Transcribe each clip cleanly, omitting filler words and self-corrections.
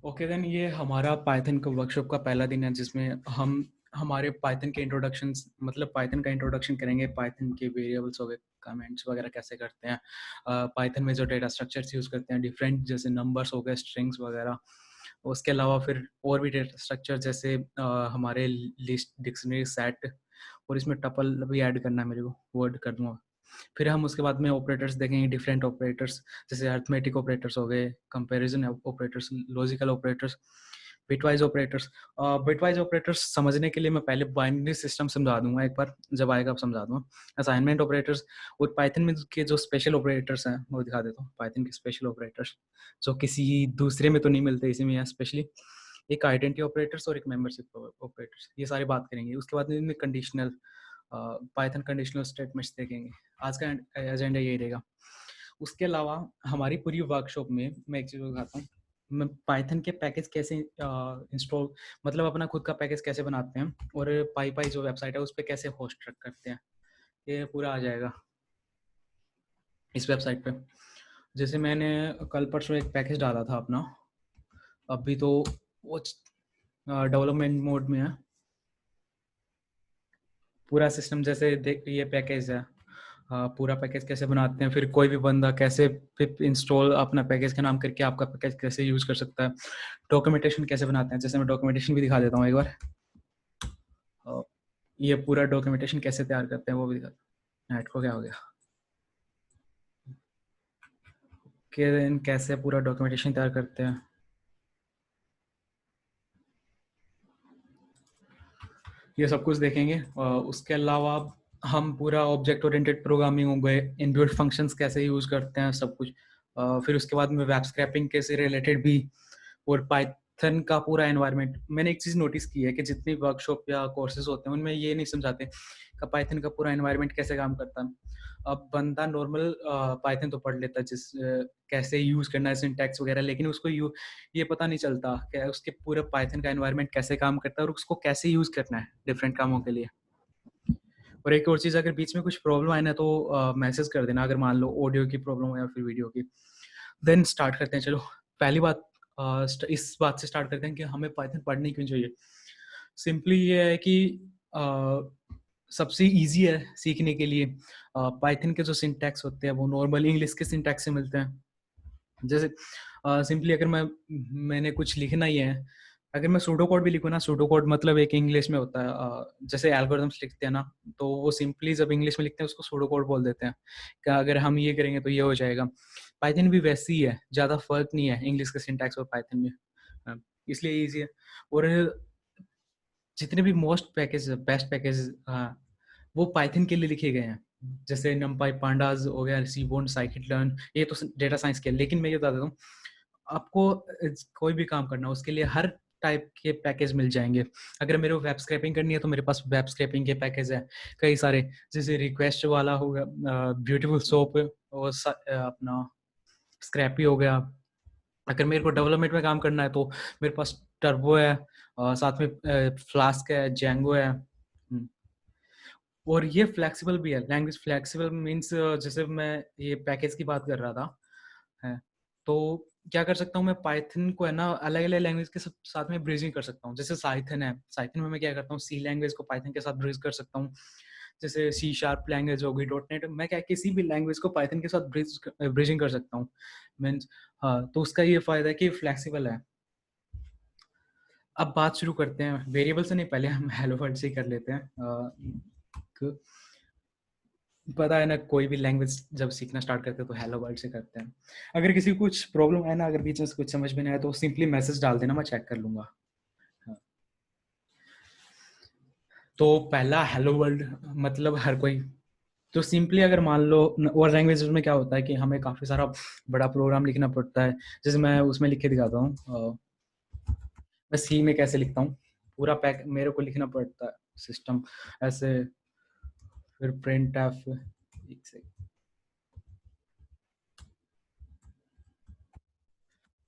Okay then ये हमारा Python का वर्कशॉप का पहला दिन है जिसमें हम हमारे पाइथन के इंट्रोडक्शंस मतलब पाइथन का इंट्रोडक्शन करेंगे। पाइथन के वेरिएबल्स हो गए, कमेंट्स वगैरह कैसे करते हैं, पाइथन में जो डेटा स्ट्रक्चर्स यूज़ करते हैं डिफरेंट, जैसे नंबर्स हो गए, स्ट्रिंग्स वगैरह। उसके अलावा फिर और भी डेटा स्ट्रक्चर जैसे हमारे लिस्ट, डिक्शनरी, सेट, और इसमें टपल भी ऐड करना है मेरे को, वर्ड कर दूंगा। फिर हम उसके बाद में ऑपरेटर्स देखेंगे, डिफरेंट ऑपरेटर्स जैसे अरिथमेटिक ऑपरेटर्स हो गए, comparison operators, logical operators, bitwise operators. Bitwise operators समझने के लिए मैं पहले बाइनरी सिस्टम समझा दूंगा, एक बार जब आएगा अब समझा दूंगा। असाइनमेंट ऑपरेटर्स और पाइथन में के जो स्पेशल ऑपरेटर्स हैं वो दिखा देता हूँ। पाइथन के स्पेशल ऑपरेटर्स जो किसी दूसरे में तो नहीं मिलते, इसी में है स्पेशली। एक आइडेंटिटी ऑपरेटर्स और एक मेंबरशिप ऑपरेटर्स, ये सारी बात करेंगे। उसके बाद में कंडीशनल, पाइथन कंडीशनल स्टेटमेंट्स देखेंगे। आज का एजेंडा यही रहेगा। उसके अलावा हमारी पूरी वर्कशॉप में मैं एक चीज़ दिखाता हूँ, मैं पाइथन के पैकेज कैसे इंस्टॉल, मतलब अपना खुद का पैकेज कैसे बनाते हैं, और पाई जो वेबसाइट है उस पर कैसे होस्ट करते हैं, ये पूरा आ जाएगा इस वेबसाइट पे। जैसे मैंने कल परसों एक पैकेज डाला था अपना, अभी तो वो डेवलपमेंट मोड में है पूरा सिस्टम। जैसे देख, ये पैकेज है, पूरा पैकेज कैसे बनाते हैं, फिर कोई भी बंदा कैसे इंस्टॉल अपना पैकेज का नाम करके आपका पैकेज कैसे यूज कर सकता है, डॉक्यूमेंटेशन कैसे बनाते हैं। जैसे मैं डॉक्यूमेंटेशन भी दिखा देता हूँ एक बार। ये पूरा डॉक्यूमेंटेशन कैसे तैयार करते हैं वो भी दिखा। नेट को क्या हो गया कि कैसे पूरा डॉक्यूमेंटेशन तैयार करते हैं, ये सब कुछ देखेंगे। उसके अलावा हम पूरा ऑब्जेक्ट ओरिएंटेड प्रोग्रामिंग हो गए, इनबिल्ट फंक्शंस कैसे यूज करते हैं, सब कुछ। फिर उसके बाद में वेब स्क्रैपिंग के से रिलेटेड भी, और पाइथन का पूरा एनवायरनमेंट। मैंने एक चीज़ नोटिस की है कि जितनी वर्कशॉप या कोर्सेज होते हैं उनमें ये नहीं समझाते कि पाइथन का पूरा एनवायरनमेंट कैसे काम करता है। अब बंदा नॉर्मल पाइथन तो पढ़ लेता है, कैसे यूज़ करना है, सिंटैक्स वगैरह, लेकिन उसको ये पता नहीं चलता कि उसके पूरे पाइथन का एनवायरनमेंट कैसे काम करता है और उसको कैसे यूज़ करना है डिफरेंट कामों के लिए। और एक और चीज़, अगर बीच में कुछ प्रॉब्लम आए ना तो मैसेज कर देना, अगर मान लो ऑडियो की प्रॉब्लम हो या फिर वीडियो की। देन स्टार्ट करते हैं। चलो पहली बात, इस बात से स्टार्ट करते हैं कि हमें पाइथन पढ़नी क्यों चाहिए। सिंपली ये है कि सबसे इजी है सीखने के लिए। पाइथन के जो सिंटैक्स होते हैं वो नॉर्मल इंग्लिश के सिंटैक्स से मिलते हैं। जैसे सिंपली अगर मैंने कुछ लिखना ही है, अगर मैं सूडो कोड भी लिखूँ ना, सूडो कोड मतलब एक इंग्लिश में होता है, जैसे एल्गोरिथम्स लिखते हैं ना, तो वो सिंपली जब इंग्लिश में लिखते हैं उसको सूडो कोड बोल देते हैं कि अगर हम ये करेंगे तो ये हो जाएगा। पाइथन भी वैसी ही है, ज़्यादा फर्क नहीं है इंग्लिश के सिंटैक्स और पाइथन में। इसलिए ईजी है। और जितने भी मोस्ट पैकेज, बेस्ट पैकेज, वो पाइथन के लिए लिखे गए हैं। जैसे नमपाई, पांडाज हो गया, सीबोन, साइकिट लर्न, ये तो डेटा साइंस के। लेकिन मैं ये बता देता हूँ, आपको कोई भी काम करना हो उसके लिए हर टाइप के पैकेज मिल जाएंगे। अगर मेरे को वेब स्क्रैपिंग करनी है तो मेरे पास वेब स्क्रैपिंग के पैकेज है कई सारे, जैसे रिक्वेस्ट वाला हो गया, ब्यूटीफुल सोप, और अपना स्क्रैपी हो गया। अगर मेरे को डेवलपमेंट में काम करना है तो मेरे पास टर्बो है, साथ में फ्लास्क है, जेंगो है। और ये फ्लेक्सिबल भी है, लैंग्वेज फ्लेक्सिबल मीन्स, जैसे मैं ये पैकेज की बात कर रहा था, है तो क्या कर सकता हूँ मैं, पाइथन को है ना अलग अलग लैंग्वेज के साथ में ब्रिजिंग कर सकता हूँ। जैसे साइथन है, साइथन में मैं क्या करता हूँ, सी लैंग्वेज को पाइथन के साथ ब्रिज कर सकता हूँ। जैसे सी शार्प लैंग्वेज होगी, डॉट नेट, मैं क्या किसी भी लैंग्वेज को पाइथन के साथ ब्रिजिंग कर सकता हूँ। मीन्स हाँ, तो उसका ये फायदा है कि फ्लेक्सिबल है। अब बात शुरू करते हैं वेरिएबल से, नहीं पहले हम हेलो वर्ल्ड से ही कर लेते हैं। पता है ना, कोई भी लैंग्वेज जब सीखना स्टार्ट करते हैं तो हेलो वर्ल्ड से करते हैं। अगर किसी को कुछ प्रॉब्लम है ना, अगर बीच में से कुछ समझ में नहीं आया तो सिंपली मैसेज डाल देना, मैं चेक कर लूंगा। हाँ। तो पहला हेलो वर्ल्ड मतलब हर कोई, तो सिंपली अगर मान लो, और लैंग्वेज में क्या होता है कि हमें काफ़ी सारा बड़ा प्रोग्राम लिखना पड़ता है। जैसे मैं उसमें लिख के दिखाता हूँ, मैं सी में कैसे लिखता हूँ, पूरा पैक मेरे को लिखना पड़ता है सिस्टम ऐसे। फिर प्रिंट एफ, एक से,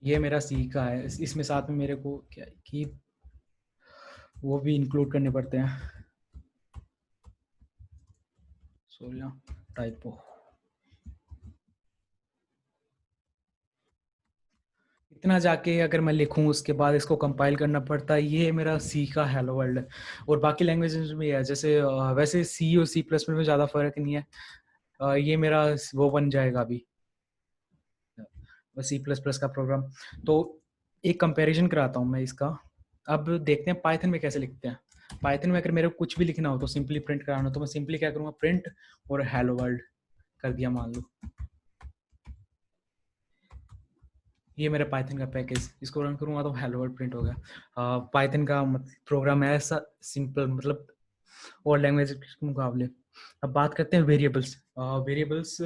ये मेरा सी का है। इसमें साथ में मेरे को क्या कि वो भी इंक्लूड करने पड़ते हैं। 16 टाइपो, इतना जाके अगर मैं लिखूं उसके बाद इसको कंपाइल करना पड़ता है, ये मेरा सी का हेलो वर्ल्ड है। और बाकी लैंग्वेजेस में है, जैसे वैसे सी और सी प्लस में ज़्यादा फर्क नहीं है। ये मेरा वो बन जाएगा अभी सी प्लस प्लस का प्रोग्राम। तो एक कंपैरिजन कराता हूँ मैं इसका। अब देखते हैं पाइथन में कैसे लिखते हैं। पाइथन में अगर मेरे को कुछ भी लिखना हो तो सिंपली प्रिंट कराना हो, तो मैं सिंपली क्या करूँगा, प्रिंट और हेलो वर्ल्ड कर दिया मान लो। ये मेरा पाइथन का पैकेज, इसको रन करूँगा तो हेलो वर्ल्ड प्रिंट हो गया। पाइथन का प्रोग्राम है ऐसा सिंपल, मतलब और लैंग्वेज के मुकाबले। अब बात करते हैं वेरिएबल्स। वेरिएबल्स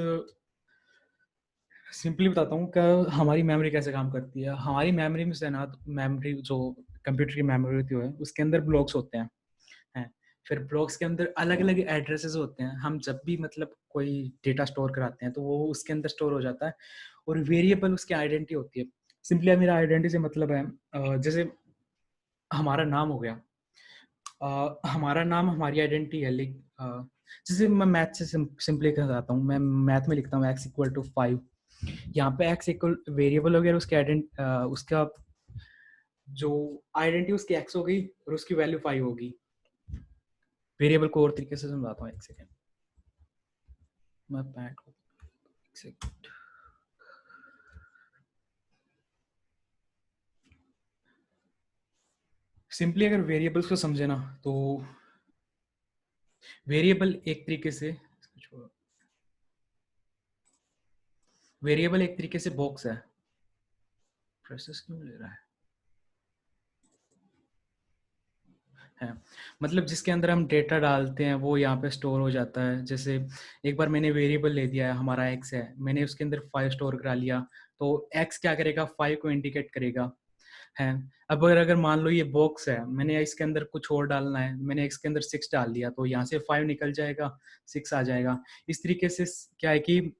सिंपली बताता हूँ कि हमारी मेमोरी कैसे काम करती है। हमारी मेमोरी में से ना, मेमोरी जो कंप्यूटर की मेमोरी होती है उसके अंदर ब्लॉक्स होते हैं। फिर ब्लॉक्स के अंदर अलग अलग एड्रेसेस होते हैं। हम जब भी मतलब कोई डेटा स्टोर कराते हैं तो वो उसके अंदर स्टोर हो जाता है। और वेरिएबल उसकी आइडेंटिटी होती है। सिंपली मेरा आइडेंटिटी से मतलब है जैसे हमारा नाम हो गया। हमारा नाम हमारी आइडेंटिटी है। जैसे मैं मैथ से सिंपली बताता हूँ। मैं मैथ में लिखता हूँ x इक्वल टू 5। यहाँ पे x इक्वल वेरिएबल वगैरह उसके उसका जो आइडेंटिटी उसकी x हो गई और उसकी वैल्यू 5 होगी। वेरिएबल को और तरीके से समझाता हूँ, एक सेकेंड। मैं पैड को एक सेकेंड। सिंपली अगर वेरिएबल्स को समझे ना, तो वेरिएबल एक तरीके से, वेरिएबल एक तरीके से बॉक्स है। प्रोसेस क्यों ले रहा है? मतलब जिसके अंदर हम डेटा डालते हैं वो यहाँ पे स्टोर हो जाता है। जैसे एक बार मैंने वेरिएबल ले दिया है, हमारा x है, मैंने उसके अंदर 5 स्टोर करा लिया, तो x क्या करेगा, 5 को इंडिकेट करेगा है। अब अगर मान लो ये बॉक्स है, मैंने इसके अंदर कुछ और डालना है, मैंने इसके अंदर 6 डाल दिया, तो यहाँ से 5 निकल जाएगा, 6 आ जाएगा। इस तरीके से क्या है कि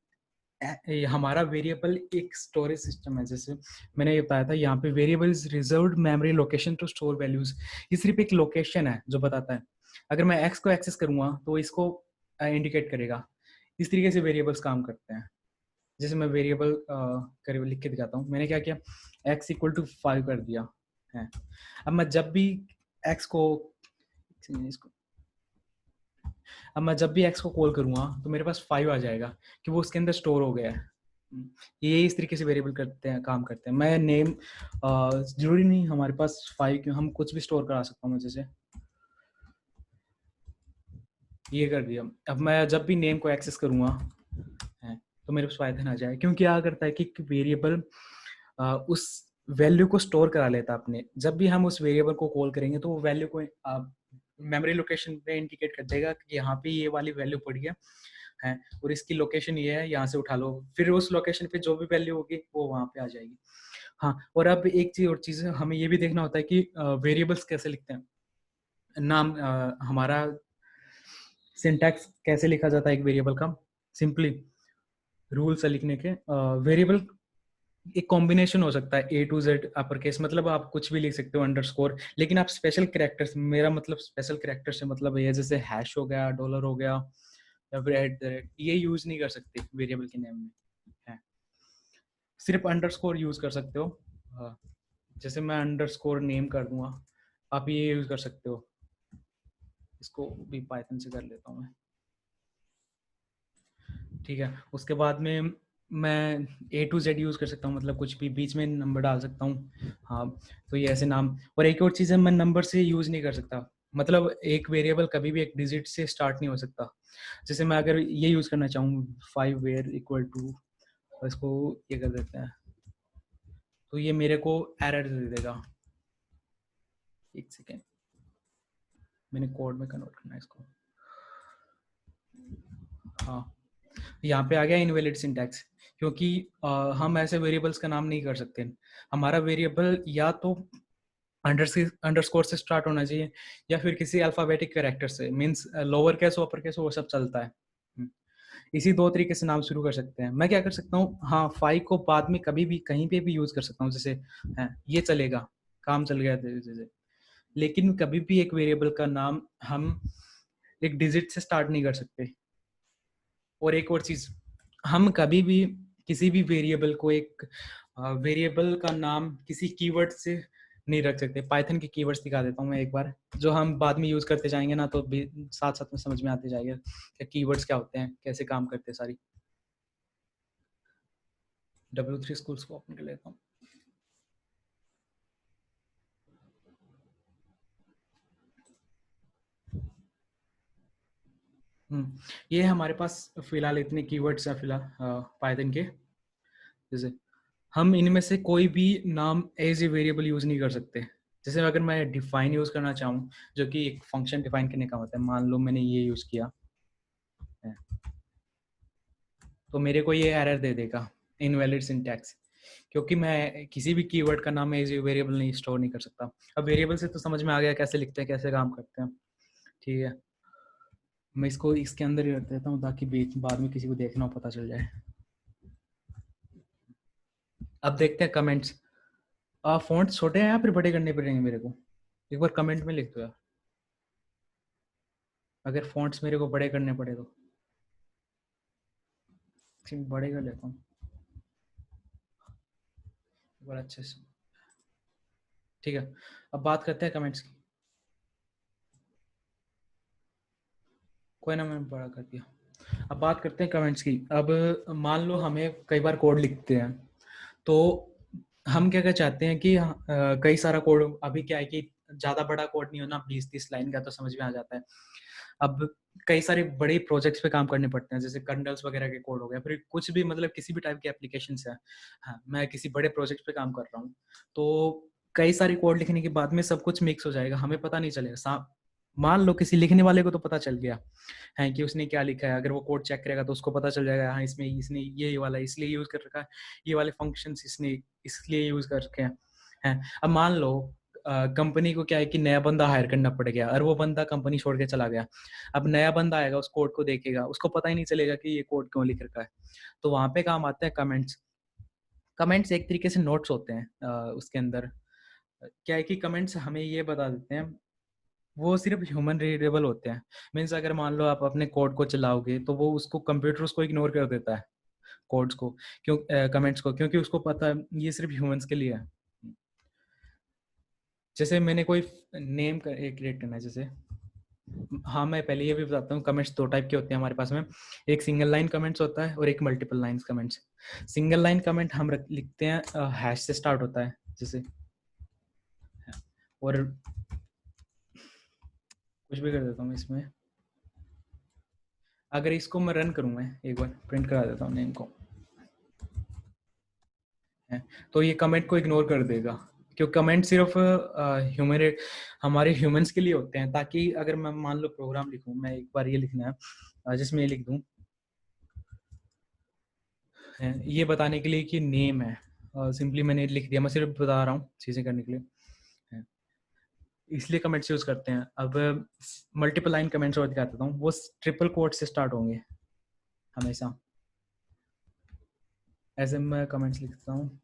हमारा वेरिएबल एक स्टोरेज सिस्टम है। जैसे मैंने ये बताया था, यहाँ पे variable is reserved memory location to store values. ये सिर्फ एक लोकेशन है जो बताता है। अगर मैं एक्स को एक्सेस करूंगा तो इसको इंडिकेट करेगा। इस तरीके से वेरिएबल्स काम करते हैं। जैसे मैं वेरिएबल कर लिख के दिखाता हूँ। मैंने क्या किया, एक्स इक्वल टू 5 कर दिया है। अब मैं जब भी एक्स को इसको अब मैं जब भी एक्स को कॉल करूंगा तो मेरे पास 5 आ जाएगा कि वो उसके अंदर स्टोर हो गया है। ये इस तरीके से वेरिएबल करते हैं, काम करते हैं। मैं नेम जरूरी नहीं हमारे पास 5 क्यों, हम कुछ भी स्टोर करा सकता हूँ। जैसे ये कर दिया। अब मैं जब भी नेम को एक्सेस करूंगा है, तो मेरे पास पाइथन आ जाए। क्योंकि क्या करता है कि वेरिएबल उस वैल्यू को स्टोर करा लेता है अपने। जब भी हम उस वेरिएबल को कॉल करेंगे तो वो वैल्यू को मेमोरी लोकेशन पे इंडिकेट कर देगा कि यहाँ पे ये वाली वैल्यू पड़ी है और इसकी लोकेशन ये है, यहाँ से उठा लो। फिर उस लोकेशन पे जो भी वैल्यू होगी वो वहाँ पे आ जाएगी। हाँ, और अब एक चीज और चीज है, हमें ये भी देखना होता है कि वेरिएबल्स कैसे लिखते हैं। नाम हमारा सिंटैक्स कैसे लिखा जाता है एक वेरिएबल का। सिंपली रूल से लिखने के, वेरिएबल एक कॉम्बिनेशन हो सकता है ए टू जेड अपर केस, मतलब आप कुछ भी लिख सकते हो अंडरस्कोर। लेकिन आप स्पेशल कैरेक्टर्स, मेरा मतलब स्पेशल कैरेक्टर से मतलब ये जैसे हैश हो गया, डॉलर हो गया, या फिर एट द रेट, ये यूज नहीं कर सकते वेरिएबल के नेम में है। सिर्फ अंडरस्कोर यूज कर सकते हो। हाँ, जैसे मैं अंडरस्कोर नेम कर दूंगा, आप ये यूज कर सकते हो। इसको भी पाइथन से कर लेता हूँ मैं। ठीक है, उसके बाद में मैं ए टू जेड यूज़ कर सकता हूँ, मतलब कुछ भी बीच में नंबर डाल सकता हूँ। हाँ, तो ये ऐसे नाम। और एक और चीज़ है, मैं नंबर से यूज़ नहीं कर सकता। मतलब एक वेरिएबल कभी भी एक डिजिट से स्टार्ट नहीं हो सकता। जैसे मैं अगर ये यूज़ करना चाहूँ 5 वेयर इक्वल टू, इसको ये कर देते हैं, तो ये मेरे को एरर दे देगा। एक सेकेंड, मैंने कोड में कन्वर्ट करना है इसको। हाँ, यहाँ पे आ गया इनवैलिड सिंटैक्स। क्योंकि हम ऐसे वेरिएबल्स का नाम नहीं कर सकते। हमारा वेरिएबल या तो अंडरस्कोर से स्टार्ट होना चाहिए, या फिर किसी अल्फाबेटिक कैरेक्टर से, मींस लोअर केस हो अपर केस हो वो सब चलता है। इसी दो तरीके से नाम शुरू कर सकते हैं। मैं क्या कर सकता हूँ, हाँ, 5 को बाद में कभी भी कहीं पे भी यूज कर सकता हूँ। जैसे ये चलेगा, काम चल गया जैसे। लेकिन कभी भी एक वेरिएबल का नाम हम एक डिजिट से स्टार्ट नहीं कर सकते। और एक और चीज, हम कभी भी किसी भी वेरिएबल को एक वेरिएबल का नाम किसी कीवर्ड से नहीं रख सकते। पाइथन के कीवर्ड्स दिखा देता हूँ मैं एक बार, जो हम बाद में यूज करते जाएंगे ना, तो भी साथ साथ में समझ में आते जाएगा कि कीवर्ड्स क्या होते हैं, कैसे काम करते हैं सारी। W3 स्कूल्स को ओपन कर लेता हूँ। ये हमारे पास फिलहाल इतने कीवर्ड्स हैं फिलहाल पाइथन के। जैसे हम इनमें से कोई भी नाम एज ए वेरिएबल यूज नहीं कर सकते। जैसे अगर मैं डिफाइन यूज करना चाहूँ, जो कि एक फंक्शन डिफाइन करने का होता है, मान लो मैंने ये यूज किया है, तो मेरे को ये एरर दे देगा, इनवैलिड सिंटैक्स, क्योंकि मैं किसी भी कीवर्ड का नाम एज ए वेरिएबल नहीं स्टोर नहीं कर सकता। अब वेरिएबल से तो समझ में आ गया कैसे लिखते हैं, कैसे काम करते हैं। ठीक है, मैं इसको इसके अंदर ही रख देता हूँ ताकि बाद में किसी को देखना हो पता चल जाए। अब देखते हैं कमेंट्स। फॉन्ट छोटे हैं या फिर बड़े करने पड़ेंगे मेरे को? एक बार कमेंट में लिख दो यार, अगर फॉन्ट्स मेरे को बड़े करने पड़े तो। बड़े कर लेता हूँ एक बार अच्छे से। ठीक है, अब बात करते हैं कमेंट्स की। कोई ना, मैंने बड़ा कर दिया। अब बात करते हैं कमेंट्स की। अब मान लो हमें कई बार कोड लिखते हैं, तो हम क्या क्या चाहते हैं कि कई सारा कोड, अभी क्या है कि ज़्यादा बड़ा कोड नहीं होना, 20-30 लाइन का तो समझ में आ जाता है। अब कई सारे बड़े प्रोजेक्ट्स पे काम करने पड़ते हैं, जैसे कर्नल्स वगैरह के कोड हो गया, फिर कुछ भी मतलब किसी भी टाइप की एप्लीकेशन है। हाँ, मैं किसी बड़े प्रोजेक्ट पे काम कर रहा हूँ, तो कई सारी कोड लिखने के बाद में सब कुछ मिक्स हो जाएगा, हमें पता नहीं चलेगा। मान लो किसी लिखने वाले को तो पता चल गया है कि उसने क्या लिखा है, अगर वो कोड चेक करेगा तो उसको पता चल जाएगा, हाँ इसमें इसने ये वाला इसलिए यूज कर रखा है, ये वाले फंक्शंस इसने इसलिए यूज कर रखे हैं। अब मान लो कंपनी को क्या है कि नया बंदा हायर करना पड़ गया, और वो बंदा कंपनी छोड़ के चला गया। अब नया बंदा आएगा, उस कोड को देखेगा, उसको पता ही नहीं चलेगा कि ये कोड क्यों लिख रखा है। तो वहां पे काम आते हैं कमेंट्स। कमेंट्स एक तरीके से नोट्स होते हैं। उसके अंदर क्या है कि कमेंट्स हमें ये बता देते हैं, वो सिर्फ ह्यूमन रीडेबल होते हैं। मीन्स अगर मान लो आप अपने कोड को चलाओगे तो वो उसको कंप्यूटर उसको इग्नोर कर देता है, कोड्स को, क्यों कमेंट्स को, क्योंकि उसको पता है ये सिर्फ ह्यूमंस के लिए है। जैसे मैंने कोई नेम क्रिएट करना है, जैसे हाँ मैं पहले ये भी बताता हूँ, कमेंट्स दो टाइप के होते हैं हमारे पास में। एक सिंगल लाइन कमेंट्स होता है और एक multiple line comments. Single line comment हम लिखते हैं, हैश से स्टार्ट होता है जैसे, और कुछ भी कर देता हूँ इसमें। अगर इसको मैं रन करूँ, मैं एक बार प्रिंट करा देता हूँ नेम को, है, तो ये कमेंट को इग्नोर कर देगा, क्योंकि कमेंट सिर्फ ह्यूमन हमारे ह्यूमंस के लिए होते हैं, ताकि अगर मैं मान लो प्रोग्राम लिखूं, मैं एक बार ये लिखना है जिसमें ये लिख दूं, ये बताने के लिए कि नेम है, सिंपली मैंने लिख दिया, मैं सिर्फ बता रहा हूँ चीज़ें करने के लिए, है, इसलिए कमेंट्स यूज करते हैं। अब मल्टीपल लाइन कमेंट्स और दिखा देता हूँ, वो ट्रिपल कोट से स्टार्ट होंगे हमेशा। ऐसे मैं कमेंट्स लिखता हूँ,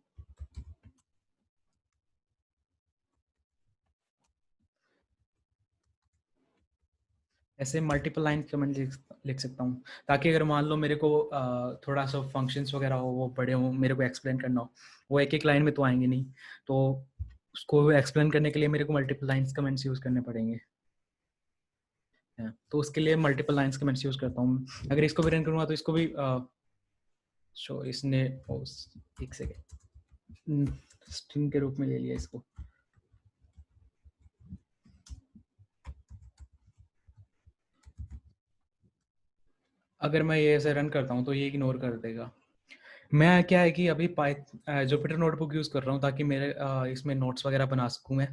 ऐसे मल्टीपल लाइन कमेंट लिख सकता हूँ, ताकि अगर मान लो मेरे को थोड़ा सा फंक्शंस वगैरह हो, वो बड़े हो, मेरे को एक्सप्लेन करना हो, वो एक एक लाइन में तो आएंगे नहीं, तो उसको एक्सप्लेन करने के लिए मेरे को मल्टीपल लाइन्स कमेंट्स यूज करने पड़ेंगे। तो उसके लिए मल्टीपल लाइन्स कमेंट्स यूज करता हूँ। अगर इसको भी रन करूँगा तो इसको भी शो इसने एक सेकेंड स्ट्रिंग के रूप में ले लिया इसको। अगर मैं ये ऐसे रन करता हूँ तो ये इग्नोर कर देगा। मैं क्या है कि अभी जुपिटर नोटबुक यूज़ कर रहा हूँ, ताकि मेरे इसमें नोट्स वगैरह बना सकूँ मैं।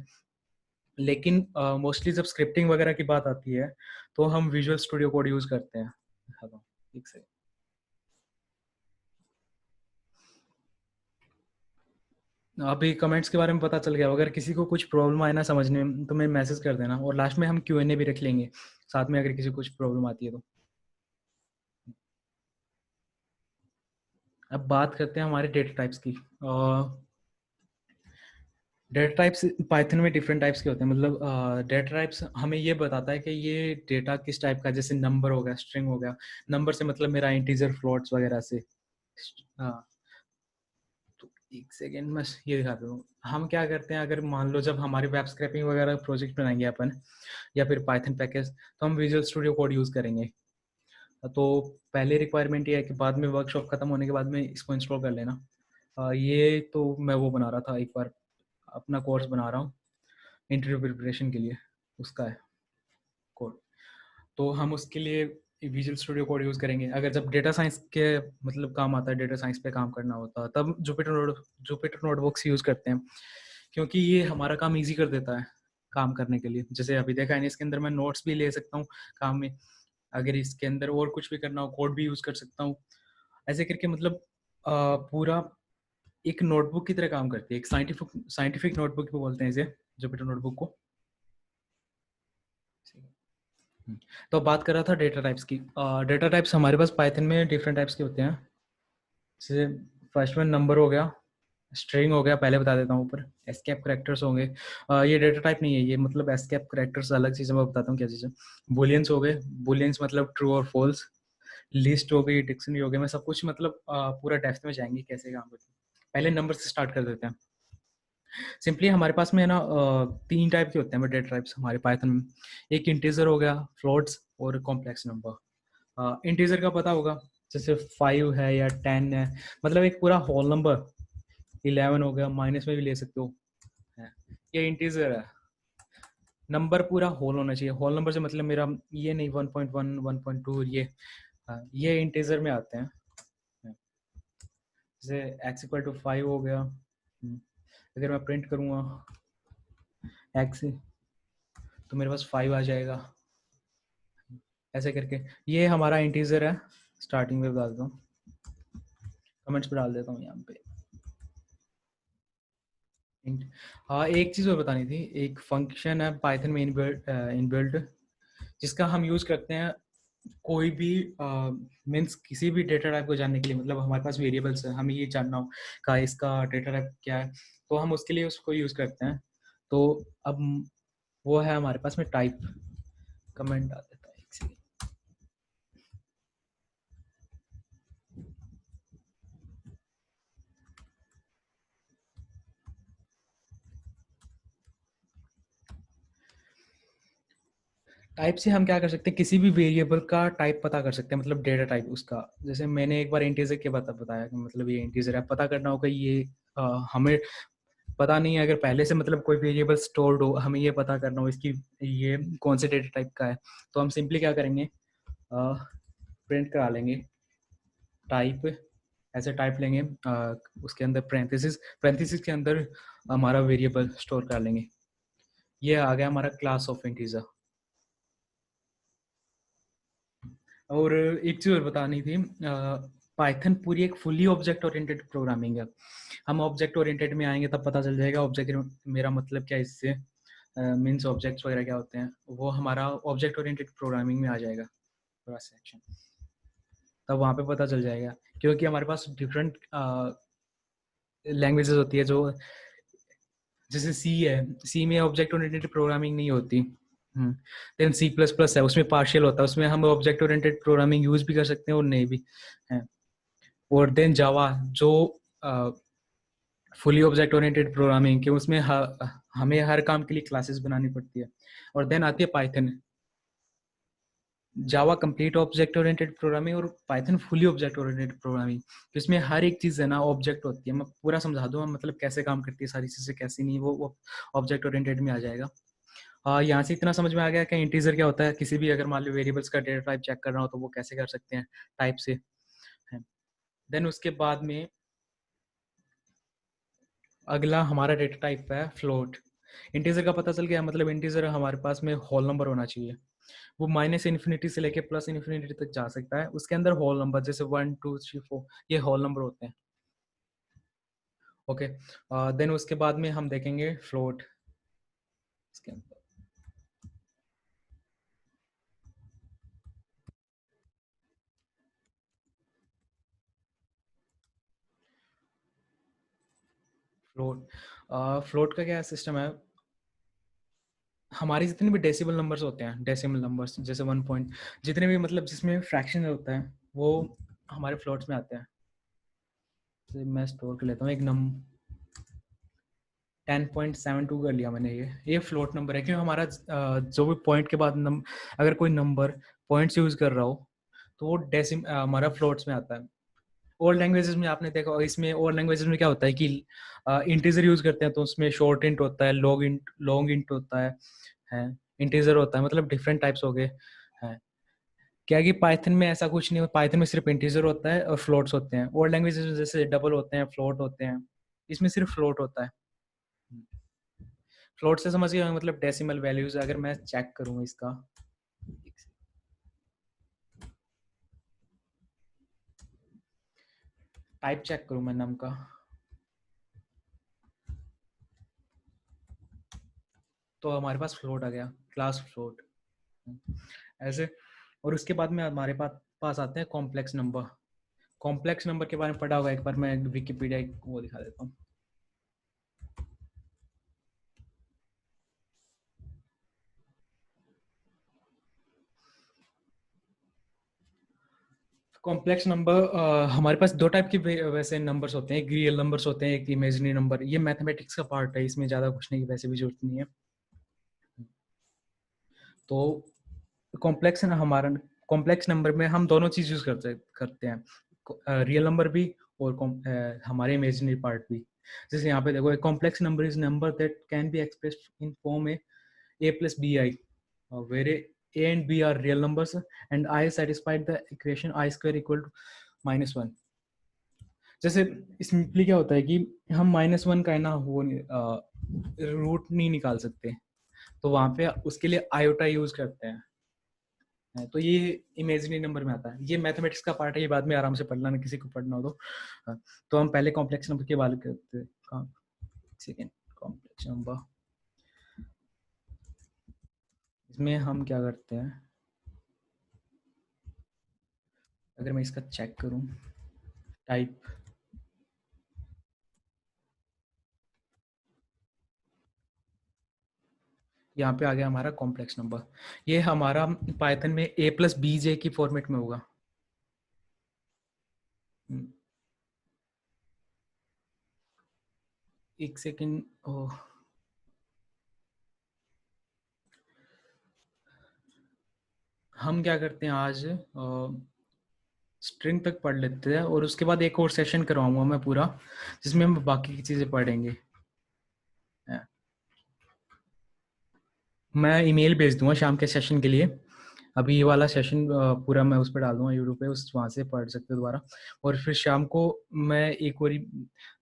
लेकिन मोस्टली जब स्क्रिप्टिंग वगैरह की बात आती है तो हम विजुअल स्टूडियो कोड यूज़ करते हैं। दिखाता हूँ, एक से अभी कमेंट्स के बारे में पता चल गया। अगर किसी को कुछ प्रॉब्लम आए ना समझने में, तो मैं मैसेज कर देना, और लास्ट में हम Q&A भी रख लेंगे साथ में, अगर किसी को कुछ प्रॉब्लम आती है तो। अब बात करते हैं हमारे डेटा टाइप्स की। डेटा टाइप्स पाइथन में डिफरेंट टाइप्स के होते हैं, मतलब डेटा टाइप्स हमें ये बताता है कि ये डेटा किस टाइप का, जैसे नंबर हो गया, स्ट्रिंग हो गया। नंबर से मतलब मेरा इंटीजर, फ्लोट्स वगैरह से। हाँ, एक सेकेंड मैं ये दिखाता हूँ। हम क्या करते हैं, अगर मान लो जब हमारी वेब स्क्रैपिंग वगैरह प्रोजेक्ट बनाएंगे अपन, या फिर पाइथन पैकेज, तो हम विजुअल स्टूडियो कोड यूज़ करेंगे। तो पहले रिक्वायरमेंट ये है कि बाद में वर्कशॉप खत्म होने के बाद में इसको इंस्टॉल कर लेना। ये तो मैं वो बना रहा था, एक बार अपना कोर्स बना रहा हूँ इंटरव्यू प्रिपरेशन के लिए, उसका है कोड। तो हम उसके लिए विजुअल स्टूडियो कोड यूज़ करेंगे। अगर जब डेटा साइंस के मतलब काम आता है, डेटा साइंस पे काम करना होता है, तब जुपिटर नोटबुक्स यूज़ करते हैं, क्योंकि ये हमारा काम इजी कर देता है काम करने के लिए। जैसे अभी देखा है, इसके अंदर मैं नोट्स भी ले सकता हूँ काम में, अगर इसके अंदर और कुछ भी करना हो कोड भी यूज़ कर सकता हूँ। ऐसे करके मतलब पूरा एक नोटबुक की तरह काम करती है, एक साइंटिफिक नोटबुक भी बोलते हैं इसे, जुपिटर नोटबुक को। तो बात कर रहा था डेटा टाइप्स की। डेटा टाइप्स हमारे पास पाइथन में डिफरेंट टाइप्स के होते हैं। जैसे फर्स्ट में नंबर हो गया, स्ट्रिंग हो गया, पहले बता देता हूँ ऊपर, एस्केप करेक्टर्स होंगे। ये डेटा टाइप नहीं है, ये मतलब एस्केप करेक्टर्स अलग चीज़ है, मैं बताता हूँ क्या चीज़ है। बुलियंस हो गए, बुलियंस मतलब ट्रू और फॉल्स। लिस्ट हो गई, डिक्शनरी हो गया, मैं सब कुछ मतलब पूरा डेप्थ में जाएंगे कैसे काम करते हैं। पहले नंबर से स्टार्ट कर देते हैं। सिंपली हमारे पास में है ना, तीन टाइप के होते हैं डेटा टाइप्स हमारे पाइथन में। एक इंटीजर हो गया, फ्लोट्स और कॉम्प्लेक्स नंबर। इंटीजर का पता होगा, जैसे 5 है या 10 है, मतलब एक पूरा होल नंबर। 11 हो गया, माइनस में भी ले सकते हो है। ये इंटीजर है। नंबर पूरा होल होना चाहिए। होल नंबर से मतलब मेरा ये नहीं 1.1 1.2 ये इंटीजर में आते हैं। जैसे x इक्वल टू 5 हो गया, अगर मैं प्रिंट करूँगा x, तो मेरे पास 5 आ जाएगा। ऐसे करके ये हमारा इंटीजर है। स्टार्टिंग में बता देता हूँ, कमेंट्स पे डाल देता हूँ यहाँ पे। हाँ, एक चीज़ और बतानी थी। एक फंक्शन है पाइथन में इनबिल्ट, जिसका हम यूज़ करते हैं कोई भी मीन्स किसी भी डेटा टाइप को जानने के लिए। मतलब हमारे पास वेरिएबल्स है, हमें ये जानना हो का इसका डेटा टाइप क्या है, तो हम उसके लिए उसको यूज़ करते हैं। तो अब वो है हमारे पास में टाइप। कमेंट डाल देता है एक सेकंड। टाइप से हम क्या कर सकते हैं, किसी भी वेरिएबल का टाइप पता कर सकते हैं, मतलब डेटा टाइप उसका। जैसे मैंने एक बार इंटीजर के बताया कि मतलब ये इंटीजर है, पता करना होगा ये हमें पता नहीं है। अगर पहले से मतलब कोई वेरिएबल स्टोर्ड हो, हमें ये पता करना हो इसकी ये कौन से डेटा टाइप का है, तो हम सिंपली क्या करेंगे, प्रिंट करा लेंगे टाइप। ऐसे टाइप लेंगे, उसके अंदर पैरेंथेसिस के अंदर हमारा वेरिएबल स्टोर कर लेंगे। ये आ गया हमारा क्लास ऑफ इंटीजर। और एक चीज़ और बतानी थी, पाइथन पूरी एक फुली ऑब्जेक्ट ओरिएंटेड प्रोग्रामिंग है। हम ऑब्जेक्ट ओरिएंटेड में आएंगे तब पता चल जाएगा ऑब्जेक्ट मेरा मतलब क्या है इससे, मीन्स ऑब्जेक्ट्स वगैरह क्या होते हैं, वो हमारा ऑब्जेक्ट ओरिएंटेड प्रोग्रामिंग में आ जाएगा पूरा सेक्शन। तब वहाँ पे पता चल जाएगा, क्योंकि हमारे पास डिफरेंट लैंग्वेजेस होती है जो, जैसे सी है, सी में ऑब्जेक्ट ओरिएंटेड प्रोग्रामिंग नहीं होती। देन C++ है, उसमें पार्शियल होता है, उसमें हम ऑब्जेक्ट ओरिएंटेड प्रोग्रामिंग यूज भी कर सकते हैं और नहीं भी है। और देन जावा जो फुली ऑब्जेक्ट ओरिएंटेड प्रोग्रामिंग के, उसमें हमें हर काम के लिए क्लासेस बनानी पड़ती है। और देन आती है पाइथन। जावा कंप्लीट ऑब्जेक्ट ओरिएंटेड प्रोग्रामिंग और Python fully object oriented programming. तो इसमें हर एक चीज़ है ना ऑब्जेक्ट होती है। मैं पूरा समझा दूँ मतलब कैसे काम करती है सारी चीज़ें, कैसी नहीं, वो ऑब्जेक्ट ओरिएंटेड में आ जाएगा। यहाँ से इतना समझ में आ गया कि इंटीजर क्या होता है। किसी भी अगर मान लो वेरिएबल्स का डेटा टाइप चेक करना हो तो वो कैसे कर सकते हैं टाइप से। देन उसके बाद में अगला हमारा डेटा टाइप है फ्लोट। इंटीजर का पता चल गया, मतलब इंटीजर हमारे पास में होल नंबर होना चाहिए। वो -इन्फिनिटी से लेके +इन्फिनिटी तक जा सकता है। उसके अंदर होल नंबर जैसे 1 2 3 4 ये होल नंबर होते हैं। ओके, देन उसके बाद में हम देखेंगे फ्लोट। इसके अंदर फ्लोट का क्या सिस्टम है, हमारी जितने भी डेसिमल नंबर्स होते हैं, डेसिमल नंबर्स जैसे 1 पॉइंट, जितने भी मतलब जिसमें फ्रैक्शन होता है वो हमारे फ्लोट्स में आते हैं। तो मैं स्टोर कर लेता हूँ एक 10.72 कर लिया मैंने। ये फ्लोट नंबर है, क्योंकि हमारा जो भी पॉइंट के बाद अगर कोई नंबर पॉइंट्स यूज कर रहा हो तो वो डेसिम हमारा फ्लोट्स में आता है। और लैंग्वेजेस में आपने देखा होगा, इसमें और लैंग्वेजेस में क्या होता है कि इंटीजर यूज करते हैं तो उसमें शॉर्ट इंट होता है, लॉन्ग इंट होता है इंटीजर होता है, मतलब डिफरेंट टाइप्स हो गए हैं। क्या कि पाइथन में ऐसा कुछ नहीं, पाइथन में सिर्फ इंटीजर होता है और फ्लोट्स होते हैं। और लैंग्वेजेस में जैसे डबल होते हैं, फ्लोट होते हैं, इसमें सिर्फ फ्लोट होता है। फ्लोट से समझ गए, मतलब डेसिमल वैल्यूज। अगर मैं चेक करूँ इसका, टाइप चेक करूँ मैं नम का, तो हमारे पास फ्लोट आ गया, क्लास फ्लोट ऐसे। और उसके बाद में हमारे पास आते हैं कॉम्प्लेक्स नंबर। कॉम्प्लेक्स नंबर के बारे में पढ़ा होगा, एक बार मैं विकिपीडिया वो दिखा देता हूँ। कॉम्प्लेक्स नंबर हमारे पास दो टाइप के वैसे नंबर्स होते हैं, एक रियल नंबर्स होते हैं, एक इमेजिनरी नंबर। ये मैथमेटिक्स का पार्ट है, इसमें ज़्यादा कुछ नहीं, वैसे भी जरूरत नहीं है। तो कॉम्प्लेक्स है ना हमारा, कॉम्प्लेक्स नंबर में हम दोनों चीज यूज करते हैं, रियल नंबर भी और हमारे इमेजिनरी पार्ट भी। जैसे यहाँ पे देखो, complex number is number that can be expressed in form A plus B I, where A and B are real numbers and I satisfied the equation I square equal to -1। जैसे simply क्या होता है कि हम -1 का है ना वो रूट नहीं निकाल सकते, तो वहां पे उसके लिए आयोटा यूज करते हैं। तो ये इमेजिनरी नंबर में आता है। ये मैथमेटिक्स का पार्ट है, ये बाद में आराम से पढ़ना ना, किसी को पढ़ना हो तो। तो हम पहले कॉम्प्लेक्स नंबर की बात करते हैं। सेकेंड कॉम्प्लेक्स नंबर, इसमें हम क्या करते हैं, अगर मैं इसका चेक करूं, टाइप, यहाँ पे आ गया हमारा कॉम्प्लेक्स नंबर। ये हमारा पाइथन में a प्लस बी जे की फॉर्मेट में होगा। एक सेकेंड, हम क्या करते हैं आज, स्ट्रिंग तक पढ़ लेते हैं और उसके बाद एक और सेशन करवाऊंगा मैं पूरा, जिसमें हम बाकी की चीजें पढ़ेंगे। मैं ईमेल भेज दूंगा शाम के सेशन के लिए। अभी ये वाला सेशन पूरा मैं उस पर डाल दूंगा यूट्यूब पे, उस वहाँ से पढ़ सकते हो दोबारा। और फिर शाम को मैं एक और,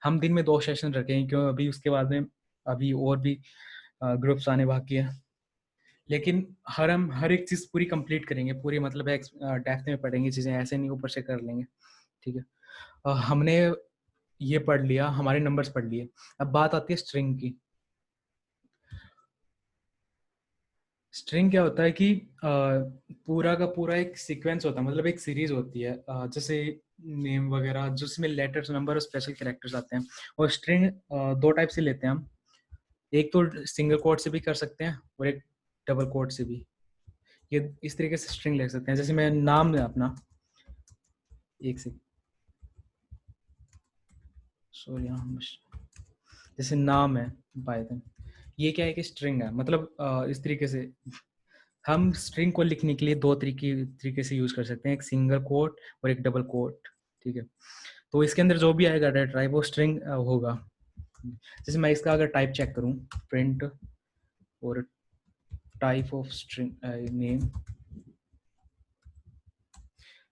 हम दिन में 2 सेशन रखेंगे, क्यों अभी उसके बाद में अभी और भी ग्रुप्स आने बाकी है। लेकिन हम हर एक चीज़ पूरी कंप्लीट करेंगे, पूरी मतलब डेप्थ में पढ़ेंगे चीज़ें, ऐसे नहीं ऊपर से कर लेंगे। ठीक है, हमने ये पढ़ लिया, हमारे नंबर्स पढ़ लिए। अब बात आती है स्ट्रिंग की। स्ट्रिंग क्या होता है कि पूरा का पूरा एक सीक्वेंस होता है, मतलब एक सीरीज होती है, जैसे नेम वगैरह जिसमें लेटर्स, नंबर और स्पेशल कैरेक्टर्स आते हैं। और स्ट्रिंग 2 टाइप से लेते हैं हम, एक तो सिंगल कोट से भी कर सकते हैं और एक डबल कोट से भी। ये इस तरीके से स्ट्रिंग ले सकते हैं। जैसे मैं नाम है अपना, एक से, सॉरी, जैसे नाम है पाइथन, ये क्या है कि स्ट्रिंग है, मतलब इस तरीके से हम स्ट्रिंग को लिखने के लिए 2 तरीके से यूज कर सकते हैं, एक सिंगल कोट और एक डबल कोट। ठीक है, तो इसके अंदर जो भी आएगा डाटा टाइप वो स्ट्रिंग होगा। जैसे मैं इसका अगर टाइप चेक करूं, प्रिंट और टाइप ऑफ स्ट्रिंग नेम,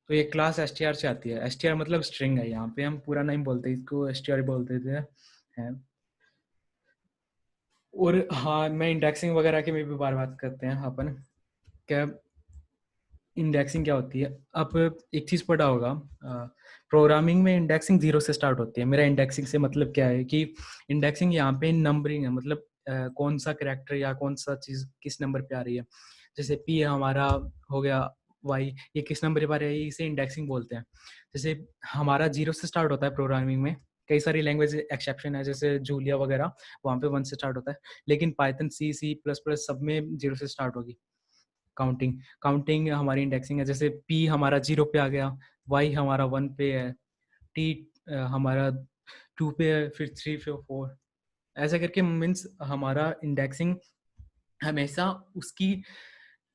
तो ये क्लास str से आती है। str मतलब स्ट्रिंग है, यहाँ पे हम पूरा नेम बोलते हैं, इसको str बोलते थे हैं। और हाँ, मैं इंडेक्सिंग वगैरह के में भी बात करते हैं अपन, क्या इंडेक्सिंग क्या होती है। अब एक चीज़ पढ़ा होगा, प्रोग्रामिंग में इंडेक्सिंग 0 से स्टार्ट होती है। मेरा इंडेक्सिंग से मतलब क्या है कि इंडेक्सिंग यहाँ पे नंबरिंग है, मतलब कौन सा करेक्टर या कौन सा चीज़ किस नंबर पे आ रही है। जैसे पी हमारा हो गया, वाई ये किस नंबर पे आ रही है, इसे इंडेक्सिंग बोलते हैं। जैसे हमारा 0 से स्टार्ट होता है प्रोग्रामिंग में, कई सारी लैंग्वेज एक्सेप्शन है जैसे जूलिया वगैरह, वहाँ पे 1 से स्टार्ट होता है। लेकिन पाइथन, C++ सब में 0 से स्टार्ट होगी। काउंटिंग काउंटिंग हमारी इंडेक्सिंग है। जैसे पी हमारा 0 पे आ गया, वाई हमारा 1 पे है, टी हमारा 2 पे है, फिर 3 पे 4, ऐसा करके मीन्स हमारा इंडेक्सिंग हमेशा उसकी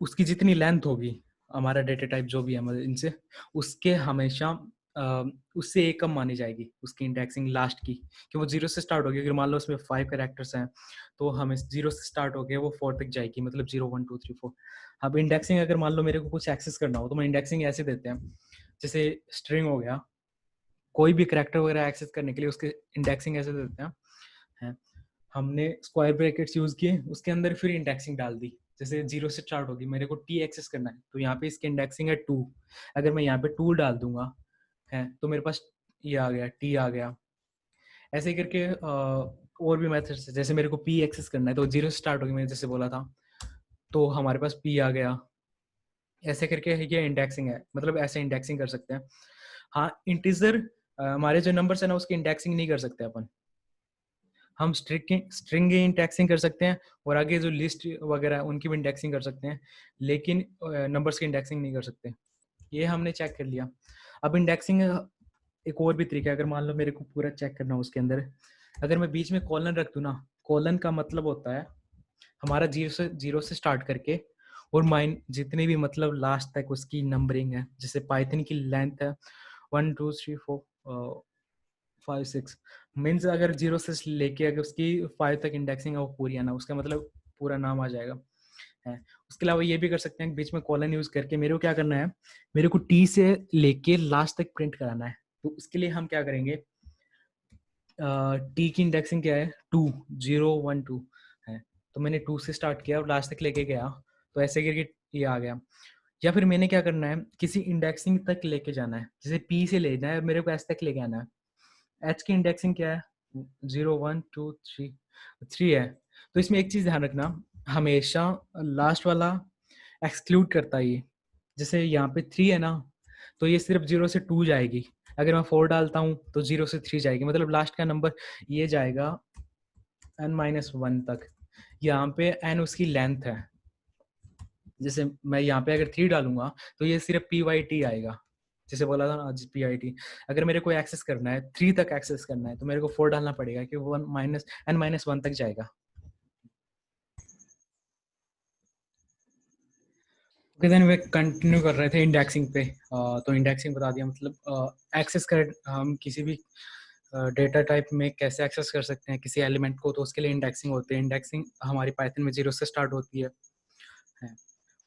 उसकी जितनी लेंथ होगी, हमारा डेटा टाइप जो भी है मतलब इनसे, उसके हमेशा उससे एक कम मानी जाएगी उसकी इंडेक्सिंग लास्ट की, कि वो 0 से स्टार्ट होगी। अगर मान लो उसमें 5 कैरेक्टर्स हैं तो हमें 0 से स्टार्ट होके वो 4 तक जाएगी, मतलब 0 1 2 3 4। अब इंडेक्सिंग अगर मान लो मेरे को कुछ एक्सेस करना हो तो मैं इंडेक्सिंग ऐसे देते हैं, जैसे स्ट्रिंग हो गया, कोई भी कैरेक्टर वगैरह एक्सेस करने के लिए उसके इंडेक्सिंग ऐसे देते हैं। हमने स्क्वायर ब्रैकेट्स यूज किए, उसके अंदर फिर इंडेक्सिंग डाल दी, जैसे 0 से स्टार्ट होगी, मेरे को टी एक्सेस करना है तो यहाँ पे इसकी इंडेक्सिंग है 2, अगर मैं यहाँ पे 2 डाल दूंगा है तो मेरे पास ये आ गया, टी आ गया। ऐसे ही करके और भी मेथड्स है, जैसे मेरे को पी एक्सेस करना है तो 0 से स्टार्ट होगी, मैंने जैसे बोला था, तो हमारे पास पी आ गया। ऐसे करके ये इंडेक्सिंग है, मतलब ऐसे इंडेक्सिंग कर सकते हैं। हाँ, इंटीजर हमारे जो नंबर्स है ना उसकी इंडेक्सिंग नहीं कर सकते अपन, हम स्ट्रिंग की इंडेक्सिंग कर सकते हैं, और आगे जो लिस्ट वगैरह है उनकी भी इंडेक्सिंग कर सकते हैं, लेकिन नंबर्स की इंडेक्सिंग नहीं कर सकते। ये हमने चेक कर लिया। अब इंडेक्सिंग एक और भी तरीका है, अगर मान लो मेरे को पूरा चेक करना हो उसके अंदर, अगर मैं बीच में कॉलन रख दूं ना, कॉलन का मतलब होता है हमारा जीरो से स्टार्ट करके और माइन जितने भी मतलब लास्ट तक उसकी नंबरिंग है, जैसे पाइथन की लेंथ है 1 2 3 4 5 6, मीन्स अगर 0 से लेके अगर उसकी 5 तक इंडेक्सिंग है वो पूरी आना, उसका मतलब पूरा नाम आ जाएगा है। उसके अलावा ये भी कर सकते हैं बीच में कॉलन यूज करके, मेरे को क्या करना है, मेरे को टी से लेके लास्ट तक प्रिंट कराना है, तो उसके लिए हम क्या करेंगे, टी की इंडेक्सिंग क्या है 2 0 1 2 है, तो मैंने 2 से स्टार्ट किया और लास्ट तक लेके गया, तो ऐसे करके ये आ गया। या फिर मैंने क्या करना है, किसी इंडेक्सिंग तक लेके जाना है, जैसे पी से लेना है मेरे को एस तक लेके आना है, एच की इंडेक्सिंग क्या है 0 1 2 3 3 है। तो इसमें एक चीज ध्यान रखना, हमेशा लास्ट वाला एक्सक्लूड करता है ये, जैसे यहाँ पे 3 है ना, तो ये सिर्फ 0 से 2 जाएगी, अगर मैं 4 डालता हूँ तो 0 से 3 जाएगी, मतलब लास्ट का नंबर ये जाएगा n-1 तक। यहाँ पे n उसकी लेंथ है, जैसे मैं यहाँ पे अगर 3 डालूंगा तो ये सिर्फ PYT आएगा, जैसे बोला था ना आज PYT। अगर मेरे को एक्सेस करना है 3 तक एक्सेस करना है तो मेरे को 4 डालना पड़ेगा कि 1 n-1 तक जाएगा। ओके, देन वे कंटिन्यू कर रहे थे इंडेक्सिंग पे। तो इंडेक्सिंग बता दिया, मतलब एक्सेस कर हम किसी भी डेटा टाइप में कैसे एक्सेस कर सकते हैं किसी एलिमेंट को, तो उसके लिए इंडेक्सिंग होती है। इंडेक्सिंग हमारी पाइथन में 0 से स्टार्ट होती है।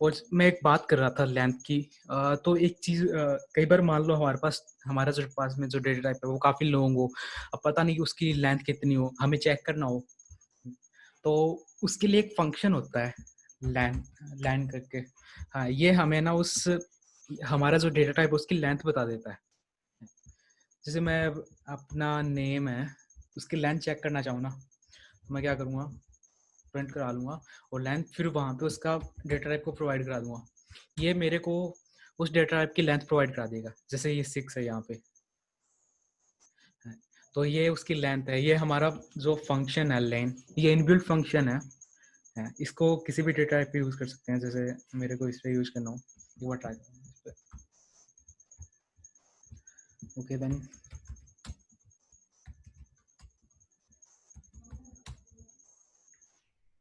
और मैं एक बात कर रहा था लेंथ की, तो एक चीज, कई बार मान लो हमारे पास हमारा जो पास में जो डेटा टाइप है वो काफी लॉन्ग हो, अब पता नहीं कि उसकी लेंथ कितनी हो, हमें चेक करना हो, तो उसके लिए एक फंक्शन होता है लैन लैन करके। हाँ, ये हमें ना उस हमारा जो डेटा टाइप उसकी लेंथ बता देता है। जैसे मैं अपना नेम है उसकी लेंथ चेक करना चाहूँ ना, तो मैं क्या करूँगा, प्रिंट करा लूँगा और लेंथ फिर वहाँ पे उसका डेटा टाइप को प्रोवाइड करा दूँगा, ये मेरे को उस डेटा टाइप की लेंथ प्रोवाइड करा देगा। जैसे ये 6 है यहाँ पे, तो ये उसकी लेंथ है। ये हमारा जो फंक्शन है लेन, ये इनबिल्ट फंक्शन है, इसको किसी भी डेटा टाइप पे यूज कर सकते हैं, जैसे मेरे को इस पे यूज करना हो, एक बार ट्राई करो इस पे। ओके देन,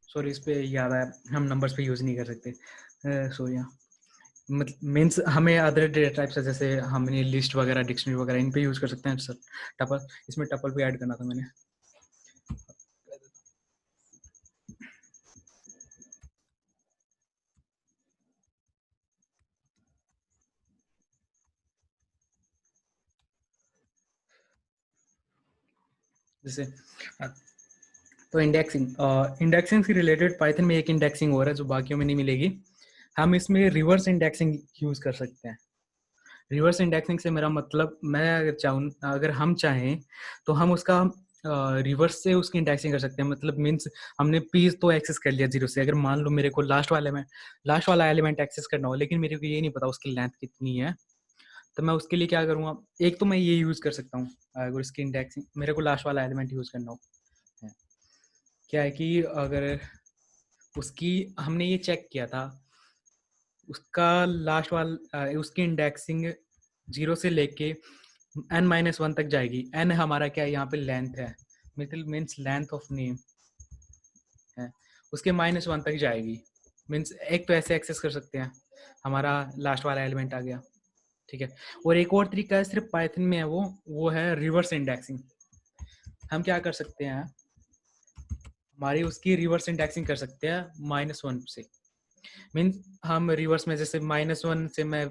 सॉरी इस पे याद आया हम नंबर्स पे यूज नहीं कर सकते, सॉरी। मतलब मीन्स हमें अदर डेटा टाइप्स है, जैसे हमने लिस्ट वगैरह डिक्शनरी वगैरह इन पे यूज कर सकते हैं सर। टपल, इसमें टपल भी ऐड करना था मैंने। जैसे तो इंडेक्सिंग, इंडेक्सिंग से रिलेटेड पाइथन में एक इंडेक्सिंग हो रहा है जो बाकियों में नहीं मिलेगी, हम इसमें रिवर्स इंडेक्सिंग यूज कर सकते हैं। रिवर्स इंडेक्सिंग से मेरा मतलब, मैं अगर चाहूँ, अगर हम चाहें तो हम उसका रिवर्स से उसकी इंडेक्सिंग कर सकते हैं, मतलब मीन्स हमने पीस तो एक्सेस कर लिया 0 से, अगर मान लो मेरे को लास्ट वाला एलिमेंट एक्सेस करना हो लेकिन मेरे को ये नहीं पता उसकी लेंथ कितनी है, तो मैं उसके लिए क्या करूँगा, एक तो मैं ये यूज कर सकता हूँ, अगर उसकी इंडेक्सिंग मेरे को लास्ट वाला एलिमेंट यूज करना हो, है। क्या है कि अगर उसकी हमने ये चेक किया था, उसका लास्ट वाला उसकी इंडेक्सिंग 0 से लेके n-1 तक जाएगी। n हमारा क्या है, यहाँ पे लेंथ है, middle means length of name है, उसके -1 तक जाएगी। मीन्स एक तो ऐसे एक्सेस कर सकते हैं, हमारा लास्ट वाला एलिमेंट आ गया, ठीक है। और एक और तरीका है, सिर्फ पाइथन में है वो है रिवर्स इंडेक्सिंग। हम क्या कर सकते हैं, हमारी उसकी रिवर्स इंडेक्सिंग कर सकते हैं -1 से। मीन्स हम रिवर्स में जैसे -1 से मैं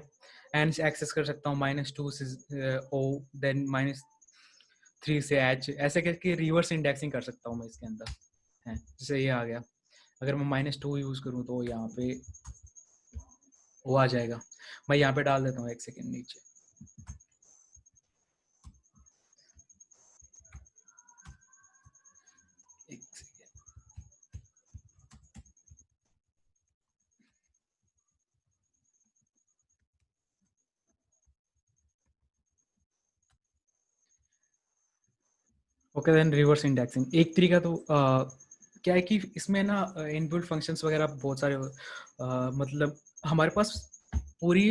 एन एक्सेस कर सकता हूँ, -2 से ओ, देन -3 से एच, ऐसे करके रिवर्स इंडेक्सिंग कर सकता हूँ मैं इसके अंदर है। जैसे ये आ गया, अगर मैं -2 यूज करूँ तो यहाँ पे वो आ जाएगा। मैं यहाँ पे डाल देता हूँ, एक सेकेंड नीचे। एक second, okay then reverse indexing एक तरीका तो क्या है कि इसमें ना इनबिल्ट फंक्शंस वगैरह बहुत सारे मतलब हमारे पास पूरी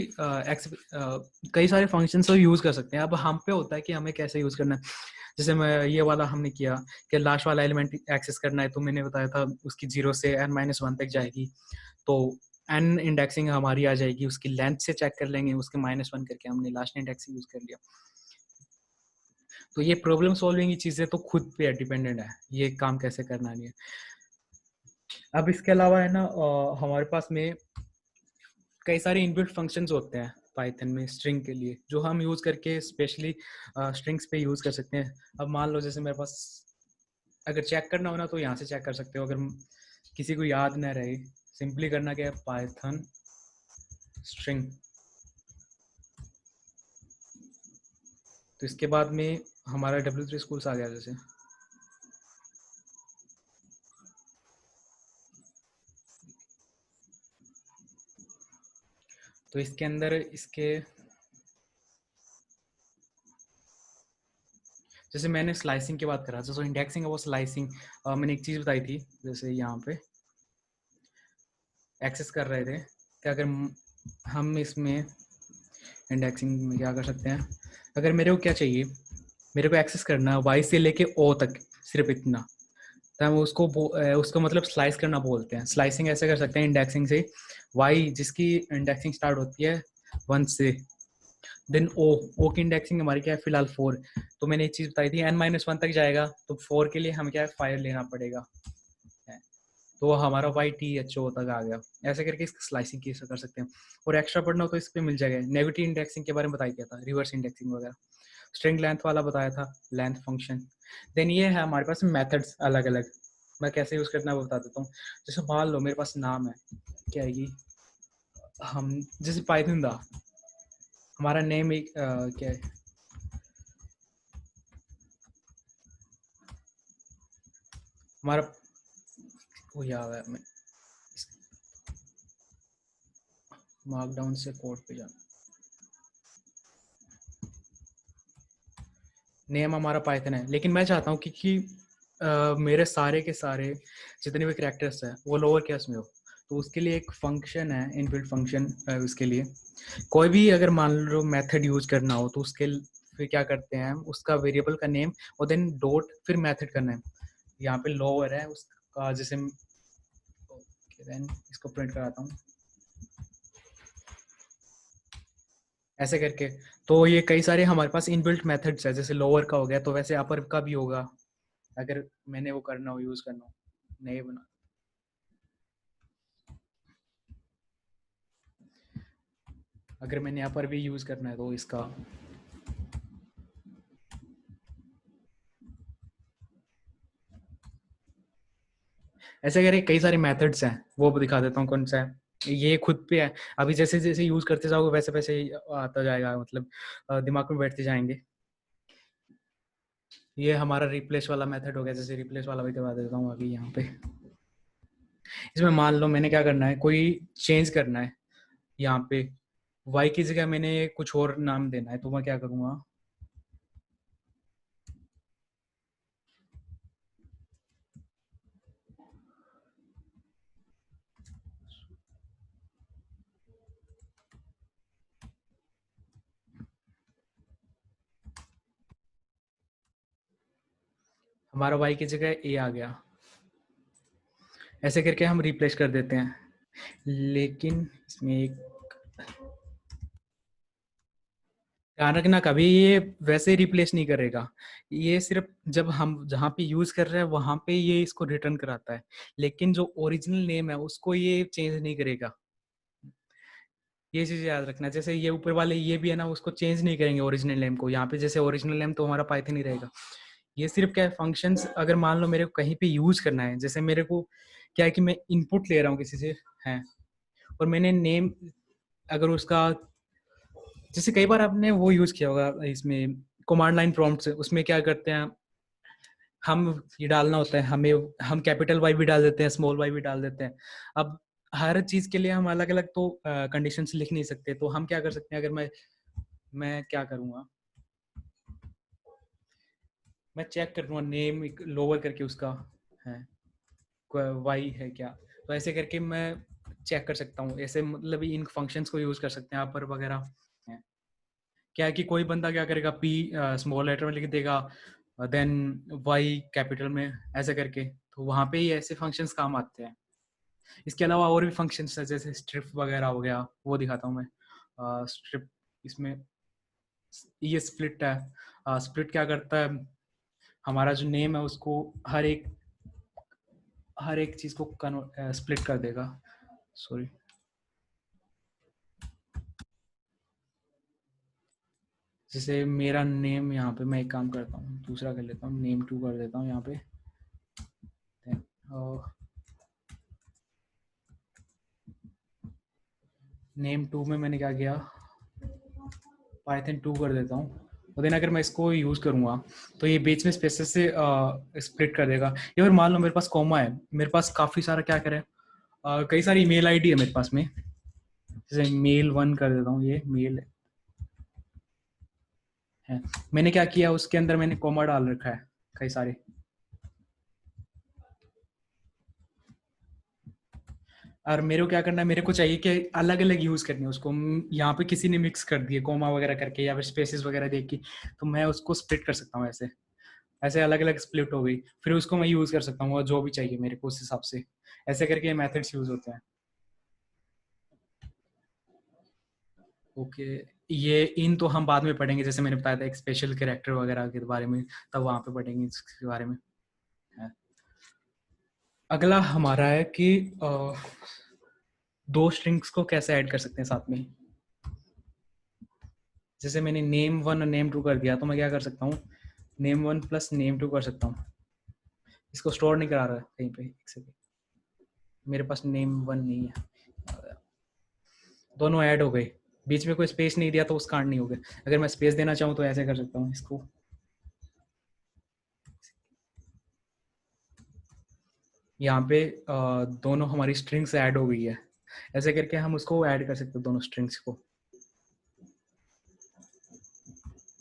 कई सारे फंक्शंस तो यूज़ कर सकते हैं। अब हम पे होता है कि हमें कैसे यूज़ करना है। जैसे मैं ये वाला हमने किया कि लास्ट वाला एलिमेंट एक्सेस करना है, तो मैंने बताया था उसकी 0 से n-1 तक जाएगी, तो n इंडेक्सिंग हमारी आ जाएगी, उसकी लेंथ से चेक कर लेंगे, उसके -1 करके हमने लास्ट इंडेक्सिंग यूज़ कर लिया। तो ये प्रॉब्लम सॉल्विंग की चीज़ें तो खुद पे डिपेंडेंट है, ये काम कैसे करना नहीं है। अब इसके अलावा है ना हमारे पास में कई सारे इनबिल्ट फंक्शंस होते हैं पाइथन में स्ट्रिंग के लिए, जो हम यूज़ करके स्पेशली स्ट्रिंग्स पे यूज़ कर सकते हैं। अब मान लो जैसे मेरे पास अगर चेक करना हो ना, तो यहाँ से चेक कर सकते हो। अगर किसी को याद ना रहे, सिंपली करना क्या है, पाइथन स्ट्रिंग, तो इसके बाद में हमारा W3 स्कूल्स आ गया जैसे। तो इसके अंदर इसके जैसे मैंने स्लाइसिंग की बात करा था, तो इंडेक्सिंग है वो स्लाइसिंग। मैंने एक चीज़ बताई थी, जैसे यहाँ पे एक्सेस कर रहे थे कि अगर हम इसमें इंडेक्सिंग में क्या कर सकते हैं, अगर मेरे को क्या चाहिए, मेरे को एक्सेस करना है वाई से लेके ओ तक, सिर्फ इतना, तो हम उसको मतलब स्लाइस करना बोलते हैं। स्लाइसिंग ऐसे कर सकते हैं इंडेक्सिंग से, वाई जिसकी इंडेक्सिंग स्टार्ट होती है 1 से, देन ओ की इंडेक्सिंग हमारी क्या है फिलहाल 4। तो मैंने एक चीज़ बताई थी n-1 तक जाएगा, तो 4 के लिए हमें क्या है 5 लेना पड़ेगा, तो वो हमारा वाई टी एच ओ तक आ गया। ऐसे करके इसकी स्लाइसिंग की कर सकते हैं। और एक्स्ट्रा पढ़ना हो तो इस पर मिल जाएगा, नेगेटिव इंडेक्सिंग के बारे में बताया गया था, रिवर्स इंडेक्सिंग वगैरह। स्ट्रिंग लेंथ वाला बताया था, लेंथ फंक्शन। देन ये है हमारे पास मेथड्स अलग अलग, मैं कैसे यूज़ करना है वो बता देता हूँ। जैसे मान लो मेरे पास नाम है, क्या है ये, हम जैसे पाइथन था, हमारा नेम एक क्या है, हमारा वो याद है, मैं मार्कडाउन से कोड पे जाना, नेम हमारा पाइथन है, लेकिन मैं चाहता हूँ कि मेरे सारे के सारे जितने भी कैरेक्टर्स हैं वो लोअर केस में हो। तो उसके लिए एक फंक्शन है, इनबिल्ट फंक्शन। उसके लिए कोई भी अगर मान लो मेथड यूज करना हो, तो उसके फिर क्या करते हैं हम, उसका वेरिएबल का नेम और देन डॉट फिर मेथड का नेम, यहाँ पे लोअर है उसका, जैसे देन इसको प्रिंट कराता हूँ ऐसे करके। तो ये कई सारे हमारे पास इनबिल्ट मेथड्स है, जैसे लोअर का हो गया, तो वैसे अपर का भी होगा, अगर मैंने वो करना हो, यूज करना हो, नहीं बना। अगर मैंने यहाँ पर भी यूज करना है तो इसका ऐसे करके कई सारे मेथड्स हैं, वो दिखा देता हूँ कौन सा है। ये खुद पे है, अभी जैसे जैसे यूज करते जाओगे वैसे वैसे ही आता जाएगा, मतलब दिमाग में बैठते जाएंगे। ये हमारा रिप्लेस वाला मेथड हो गया, जैसे रिप्लेस वाला भी करवा देता हूँ अभी यहाँ पे। इसमें मान लो मैंने क्या करना है, कोई चेंज करना है, यहाँ पे वाई की जगह मैंने कुछ और नाम देना है, तो मैं क्या करूँगा, हमारा y की जगह a आ गया, ऐसे करके हम रिप्लेस कर देते हैं। लेकिन इसमें एक ध्यान रखना, कभी ये वैसे रिप्लेस नहीं करेगा, ये सिर्फ जब हम जहाँ पे यूज कर रहे हैं वहां पे ये इसको रिटर्न कराता है, लेकिन जो ओरिजिनल नेम है उसको ये चेंज नहीं करेगा। ये चीज याद रखना, जैसे ये ऊपर वाले ये भी है ना, उसको चेंज नहीं करेंगे ओरिजिनल नेम को। यहाँ पे जैसे ओरिजिनल नेम तो हमारा पाइथन ही रहेगा। ये सिर्फ क्या है, फंक्शंस अगर मान लो मेरे को कहीं पे यूज करना है, जैसे मेरे को क्या है कि मैं इनपुट ले रहा हूँ किसी से है, और मैंने नेम अगर उसका, जैसे कई बार आपने वो यूज किया होगा इसमें कमांड लाइन प्रॉम्प्ट से, उसमें क्या करते हैं हम, ये डालना होता है हमें, हम कैपिटल वाई भी डाल देते हैं, स्मॉल वाई भी डाल देते हैं। अब हर चीज के लिए हम अलग अलग तो कंडीशंस लिख नहीं सकते, तो हम क्या कर सकते हैं, अगर मैं क्या करूँगा, मैं चेक कर लूँगा नेम लोअर करके उसका है वाई है क्या, तो ऐसे करके मैं चेक कर सकता हूँ। ऐसे मतलब इन फंक्शंस को यूज कर सकते हैं अपर वगैरह है। क्या है कि कोई बंदा क्या करेगा, पी स्मॉल लेटर में लिख देगा, देन वाई कैपिटल में, ऐसे करके, तो वहाँ पे ही ऐसे फंक्शंस काम आते हैं। इसके अलावा और भी फंक्शंस है, जैसे स्ट्रिप वगैरह हो गया, वो दिखाता हूँ मैं। स्ट्रिप, इसमें ये स्प्लिट है। स्प्लिट क्या करता है, हमारा जो नेम है उसको हर एक चीज को स्प्लिट कर देगा। सॉरी, जैसे मेरा नेम यहाँ पे, मैं एक काम करता हूँ दूसरा कर लेता हूँ, नेम 2 कर देता हूँ यहाँ पे। नेम 2 में मैंने क्या किया, पाइथन 2 कर देता हूँ, और देन अगर मैं इसको यूज करूंगा तो ये बीच में स्पेसेस से स्प्लिट कर देगा। या फिर मान लो मेरे पास कॉमा है, मेरे पास काफी सारा क्या करें, कई सारी ईमेल आईडी है मेरे पास में, जैसे मेल 1 कर देता हूँ, ये मेल है। मैंने क्या किया, उसके अंदर मैंने कॉमा डाल रखा है कई सारे, और मेरे को क्या करना है, मेरे को चाहिए कि अलग अलग यूज करनी है उसको। यहाँ पे किसी ने मिक्स कर दिए कॉमा वगैरह करके या फिर स्पेसेस वगैरह देख के, तो मैं उसको स्प्लिट कर सकता हूँ ऐसे, ऐसे अलग अलग स्प्लिट हो गई, फिर उसको मैं यूज कर सकता हूँ और जो भी चाहिए मेरे को उस हिसाब से। ऐसे करके ये मेथड्स यूज होते हैं। ओके, ये इन तो हम बाद में पढ़ेंगे, जैसे मैंने बताया था एक स्पेशल कैरेक्टर वगैरह के बारे में, तब वहां पे पढ़ेंगे इसके बारे में। अगला हमारा है कि दो स्ट्रिंग्स को कैसे ऐड कर सकते हैं साथ में। जैसे मैंने नेम 1 और नेम 2 कर दिया, तो मैं क्या कर सकता हूँ, नेम 1 प्लस नेम 2 कर सकता हूँ। इसको स्टोर नहीं करा रहा है कहीं पे, एक सेकंड, मेरे पास नेम 1 नहीं है, दोनों ऐड हो गए, बीच में कोई स्पेस नहीं दिया तो उस कांड नहीं हो गए। अगर मैं स्पेस देना चाहूँ तो ऐसे कर सकता हूँ इसको, यहाँ पे दोनों हमारी स्ट्रिंग्स ऐड हो गई है, ऐसे करके हम उसको ऐड कर सकते हैं दोनों स्ट्रिंग्स को।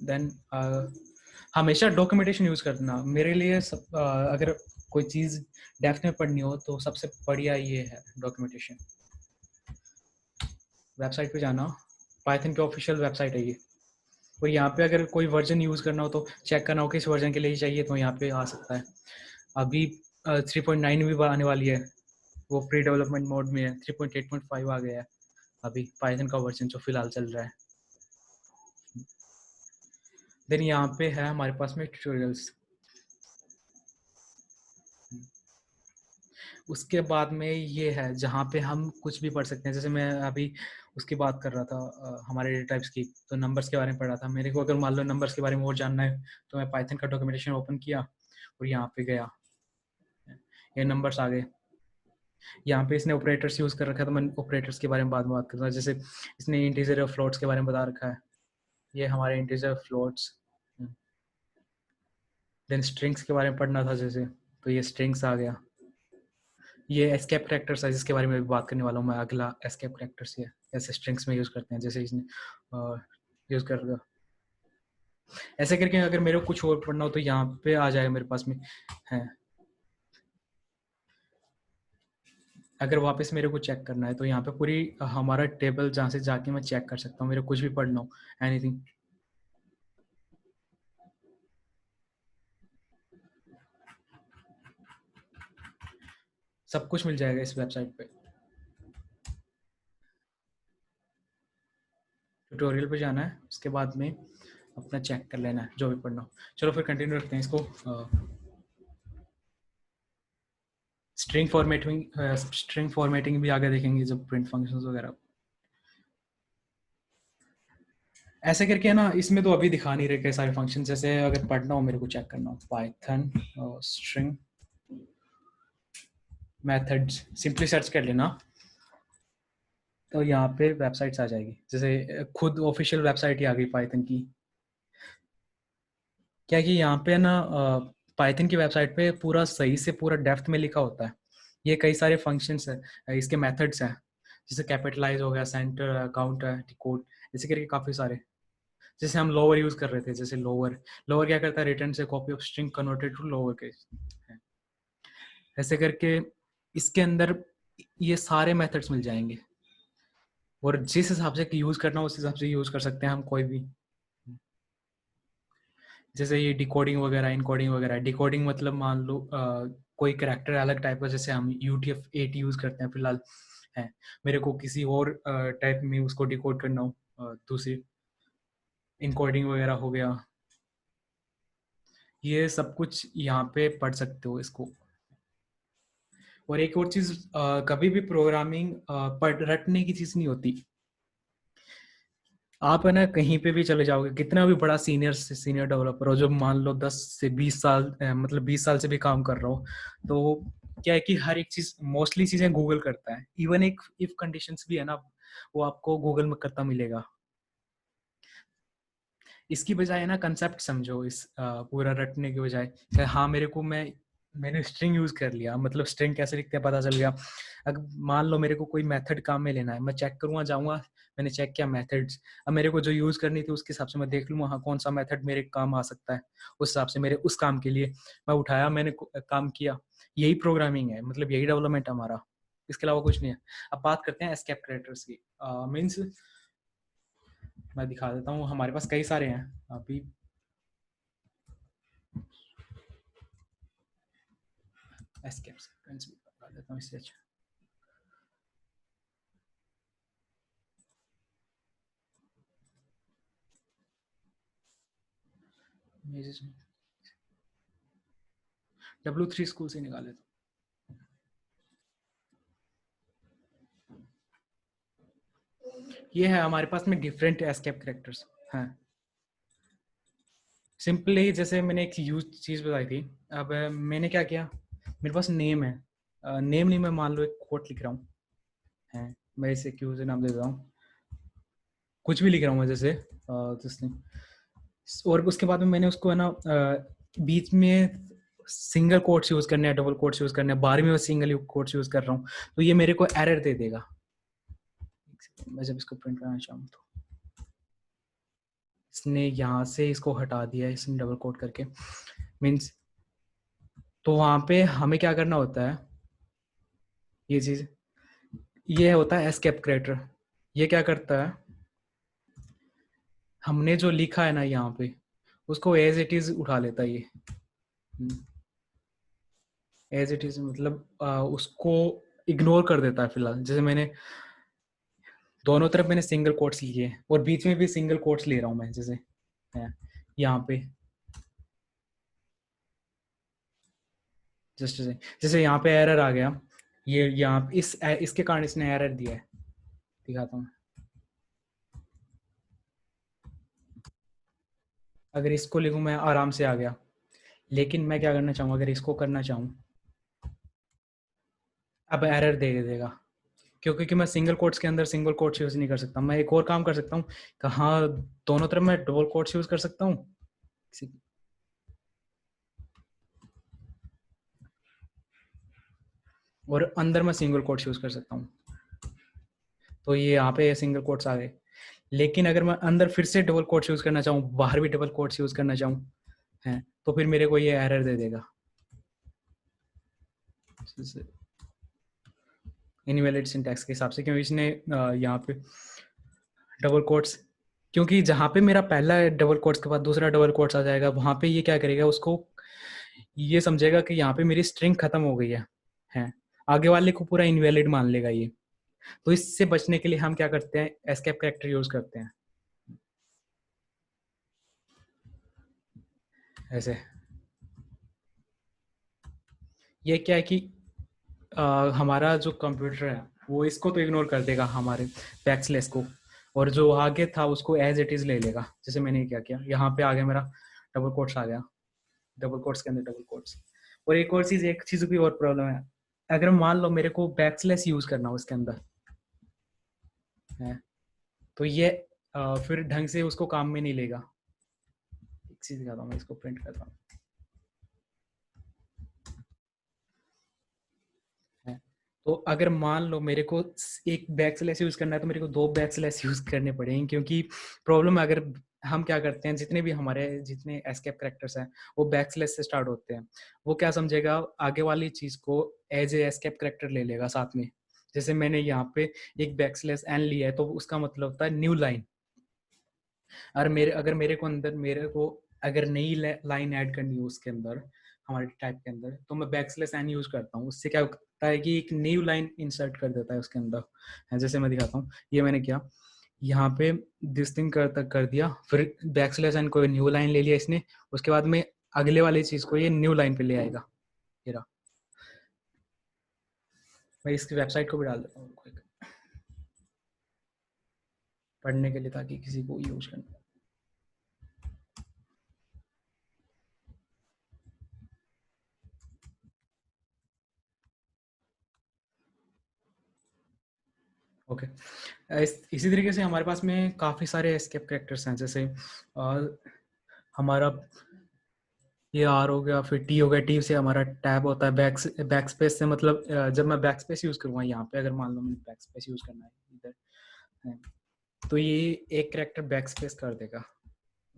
देन हमेशा डॉक्यूमेंटेशन यूज करना मेरे लिए अगर कोई चीज डेप्थ में पढ़नी हो तो सबसे बढ़िया ये है डॉक्यूमेंटेशन। वेबसाइट पे जाना, पाइथन की ऑफिशियल वेबसाइट है ये, और यहाँ पे अगर कोई वर्जन यूज करना हो तो चेक करना हो किस वर्जन के लिए चाहिए, तो यहाँ पे आ सकता है। अभी 3.9 भी आने वाली है, वो प्री डेवलपमेंट मोड में है, 3.8.5 आ गया है अभी पाइथन का वर्जन जो फिलहाल चल रहा है। देन यहाँ पे है हमारे पास में ट्यूटोरियल्स, उसके बाद में ये है जहाँ पे हम कुछ भी पढ़ सकते हैं। जैसे मैं अभी उसकी बात कर रहा था हमारे डेटा टाइप्स की, तो नंबर्स के बारे में पढ़ा था। मेरे को अगर मान लो नंबर्स के बारे में और जानना है तो मैं पाइथन का डॉक्यूमेंटेशन ओपन किया और यहाँ पे गया, ये नंबर्स आ गए। यहाँ पे इसने ऑपरेटर्स यूज कर रखा है, तो मैं ऑपरेटर्स के बारे में बाद में बात करूँगा। जैसे इसने इंटीजर और फ्लोट्स के बारे में बता रखा है, ये हमारे इंटीजर फ्लोट्स। देन स्ट्रिंग्स के बारे में पढ़ना था जैसे, तो ये स्ट्रिंग्स आ गया। ये एस्केप करेक्टर्स है जिसके बारे में भी बात करने वाला हूँ मैं। अगला एस्केप करेक्टर्स ये ऐसे स्ट्रिंग्स में यूज करते हैं, जैसे इसने यूज कर रहा, ऐसे करके अगर मेरे को कुछ और पढ़ना हो तो यहाँ पे आ जाएगा मेरे पास में है। अगर वापस मेरे को चेक करना है तो यहाँ पे पूरी हमारा टेबल जहाँ से जाके मैं चेक कर सकता हूँ, मेरे को कुछ भी पढ़ना हो, एनीथिंग। सब कुछ मिल जाएगा इस वेबसाइट पे। ट्यूटोरियल पे जाना है, उसके बाद में अपना चेक कर लेना है जो भी पढ़ना हो। चलो फिर कंटिन्यू रखते हैं इसको। स्ट्रिंग फॉर्मेटिंग भी आगे देखेंगे जब प्रिंट फंक्शंस वगैरह। ऐसे करके है ना, इसमें तो अभी दिखा नहीं रहे कई सारे फंक्शन। जैसे अगर पढ़ना हो, मेरे को चेक करना हो, Python string methods simply search कर लेना, तो यहाँ पे वेबसाइट्स आ जाएगी। जैसे खुद ऑफिशियल वेबसाइट ही आ गई पाइथन की। क्या कि यहाँ पे ना पाइथन की वेबसाइट पे पूरा सही से पूरा डेप्थ में लिखा होता है। ये कई सारे फंक्शंस है, इसके मेथड्स हैं, जैसे कैपिटलाइज हो गया, सेंटर, काउंट है, डिकोड, ऐसे करके काफ़ी सारे। जैसे हम लोअर यूज़ कर रहे थे, जैसे लोअर लोअर क्या करता है, रिटर्न से copy of string converted to lower case, ऐसे करके इसके अंदर ये सारे मेथड्स मिल जाएंगे। और जिस हिसाब से यूज़ करना हो उस हिसाब से यूज़ कर सकते हैं हम कोई भी। जैसे ये डिकोडिंग वगैरह, इनकोडिंग वगैरह। डिकोडिंग मतलब मान लो कोई करेक्टर अलग टाइप का, जैसे हम UTF-8 यूज़ करते हैं फिलहाल है, मेरे को किसी और टाइप में उसको डिकोड करना हो, दूसरी इनकोडिंग वगैरह हो गया। ये सब कुछ यहाँ पे पढ़ सकते हो इसको। और एक और चीज़, कभी भी प्रोग्रामिंग पढ़ रटने की चीज़ नहीं होती। आप है ना कहीं पे भी चले जाओगे, कितना भी बड़ा सीनियर से सीनियर डेवलपर हो, जो मान लो 10 से 20 साल मतलब 20 साल से भी काम कर रहा हो, तो क्या है कि हर एक चीज, मोस्टली चीजें गूगल करता है। इवन एक इफ कंडीशंस भी है ना, वो आपको गूगल में करता मिलेगा। इसकी बजाय है ना कंसेप्ट समझो, इस पूरा रटने के बजाय कि हाँ मेरे को मैंने स्ट्रिंग यूज कर लिया, मतलब स्ट्रिंग कैसे लिखते हैं पता चल गया। अगर मान लो मेरे को कोई मेथड काम में लेना है, मैं चेक करूंगा, जाऊंगा, मैंने चेक किया मेथड्स, अब मेरे को जो यूज करनी थी उसके हिसाब से मैं देख लूंगा हाँ कौन सा मेथड मेरे काम आ सकता है, उस हिसाब से मेरे उस काम के लिए मैं उठाया, मैंने काम किया। यही प्रोग्रामिंग है, मतलब यही डेवलपमेंट हमारा, इसके अलावा कुछ नहीं है। अब बात करते हैं एस्केप क्रेडिटर्स की। मीन्स मैं दिखा देता हूँ, हमारे पास कई सारे हैं अभी। एस्केप सीक्वेंस भी बता देता हूँ इससे अच्छा। W3 स्कूल से निकाले तो ये है हमारे पास में डिफरेंट एस्केप कैरेक्टर्स हैं। सिंपली जैसे मैंने एक यूज चीज बताई थी। अब मैंने क्या किया, मेरे पास नेम है, नेम नहीं, मैं मान लो एक कोट लिख रहा हूँ, है, मैं इसे क्यू से नाम दे देता हूँ, कुछ भी लिख रहा हूँ मैं, जैसे और उसके बाद में मैंने उसको है ना बीच में सिंगल कोट्स यूज करने हैं, डबल कोट्स यूज करने हैं, 12वीं में सिंगल कोट्स यूज कर रहा हूँ, तो ये मेरे को एरर दे देगा। मैं जब इसको प्रिंट करना चाहूँ तो इसने यहाँ से इसको हटा दिया, इसने डबल कोट करके, मीन्स तो वहां पे हमें क्या करना होता है, ये चीज, ये होता है एस्केप क्रेडिटर। ये क्या करता है, हमने जो लिखा है ना यहाँ पे उसको एज इट इज उठा लेता है ये। एज इट इज मतलब उसको इग्नोर कर देता है फिलहाल। जैसे मैंने दोनों तरफ मैंने सिंगल कोट्स लिए हैं और बीच में भी सिंगल कोट्स ले रहा हूँ मैं, जैसे यहाँ पे जस्ट जैसे यहाँ पे एरर आ गया, ये यहाँ इसके कारण इसने एरर दिया है, दिखाता हूँ। अगर इसको लिखूँ मैं आराम से आ गया, लेकिन मैं क्या करना चाहूँ, अगर इसको करना चाहूँ, अब एरर दे देगा, क्योंकि कि मैं सिंगल कोट्स के अंदर सिंगल कोट्स यूज नहीं कर सकता। मैं एक और काम कर सकता हूँ, कहाँ दोनों तरफ मैं डबल कोट्स यूज कर सकता हूँ, और अंदर मैं सिंगल कोट्स यूज कर सकता हूँ। तो ये यहाँ पे सिंगल कोट्स आ गए। लेकिन अगर मैं अंदर फिर से डबल कोट्स यूज करना चाहूँ, बाहर भी डबल कोट्स यूज करना चाहूँ, है, तो फिर मेरे को ये एरर दे देगा, इनवैलिड सिंटैक्स के हिसाब से, क्योंकि इसने यहाँ पे डबल कोट्स, क्योंकि जहाँ पे मेरा पहला डबल कोट्स के बाद दूसरा डबल कोट्स आ जाएगा, वहां पे ये क्या करेगा, उसको ये समझेगा कि यहाँ पे मेरी स्ट्रिंग खत्म हो गई है। आगे वाले को पूरा इनवैलिड मान लेगा ये। तो इससे बचने के लिए हम क्या करते हैं, एस्केप कैरेक्टर यूज करते हैं ऐसे। ये क्या है कि हमारा जो कंप्यूटर है वो इसको तो इग्नोर कर देगा, हमारे बैकस्लैश को, और जो आगे था उसको एज इट इज ले लेगा। जैसे मैंने क्या किया, यहाँ पे आ गया मेरा डबल कोट्स आ गया, डबल कोट्स के अंदर डबल कोट्स। और एक और चीज, एक चीज की और प्रॉब्लम है, अगर मान लो मेरे को बैकस्लैश यूज करना हो उसके अंदर है, तो ये फिर ढंग से उसको काम में नहीं लेगा। एक चीज दिखाता हूँ, मैं इसको प्रिंट करता हूँ। है। तो अगर मान लो मेरे को एक बैक स्लैश यूज करना है, तो मेरे को दो बैक स्लैश यूज करने पड़ेंगे, क्योंकि प्रॉब्लम है, अगर हम क्या करते हैं, जितने भी हमारे जितने एस्केप कैरेक्टर्स हैं वो बैक स्लैश से स्टार्ट होते हैं। वो क्या समझेगा, आगे वाली चीज को एज ए एस्केप कैरेक्टर ले लेगा साथ में। जैसे मैंने यहाँ पे एक बैक स्लैश एन लिया है, तो उसका मतलब होता है न्यू लाइन। और अगर मेरे को अंदर मेरे को अगर नई लाइन ऐड करनी हो उसके अंदर, हमारे टाइप के अंदर, तो मैं बैकस्लैश एन यूज करता हूँ। उससे क्या होता है कि एक न्यू लाइन इंसर्ट कर देता है उसके अंदर। जैसे मैं दिखाता हूँ, ये मैंने किया, यहाँ पे दिस थिंग कर दिया, फिर बैकस्लैश एन को न्यू लाइन ले लिया इसने, उसके बाद में अगले वाली चीज को ये न्यू लाइन पे ले आएगा। ये रहा। मैं इसकी वेबसाइट को भी डाल देता हूँ पढ़ने के लिए, ताकि किसी को यूज करना। ओके। इसी तरीके से हमारे पास में काफी सारे एस्केप कैरेक्टर्स हैं। जैसे हमारा ये आर हो गया, फिर टी हो गया, टी से हमारा टैब होता है, बैक स्पेस से मतलब जब मैं बैक स्पेस यूज करूँगा यहाँ पे, अगर मान लो मैंने बैक स्पेस यूज करना है इधर है, तो ये एक कैरेक्टर बैक स्पेस कर देगा।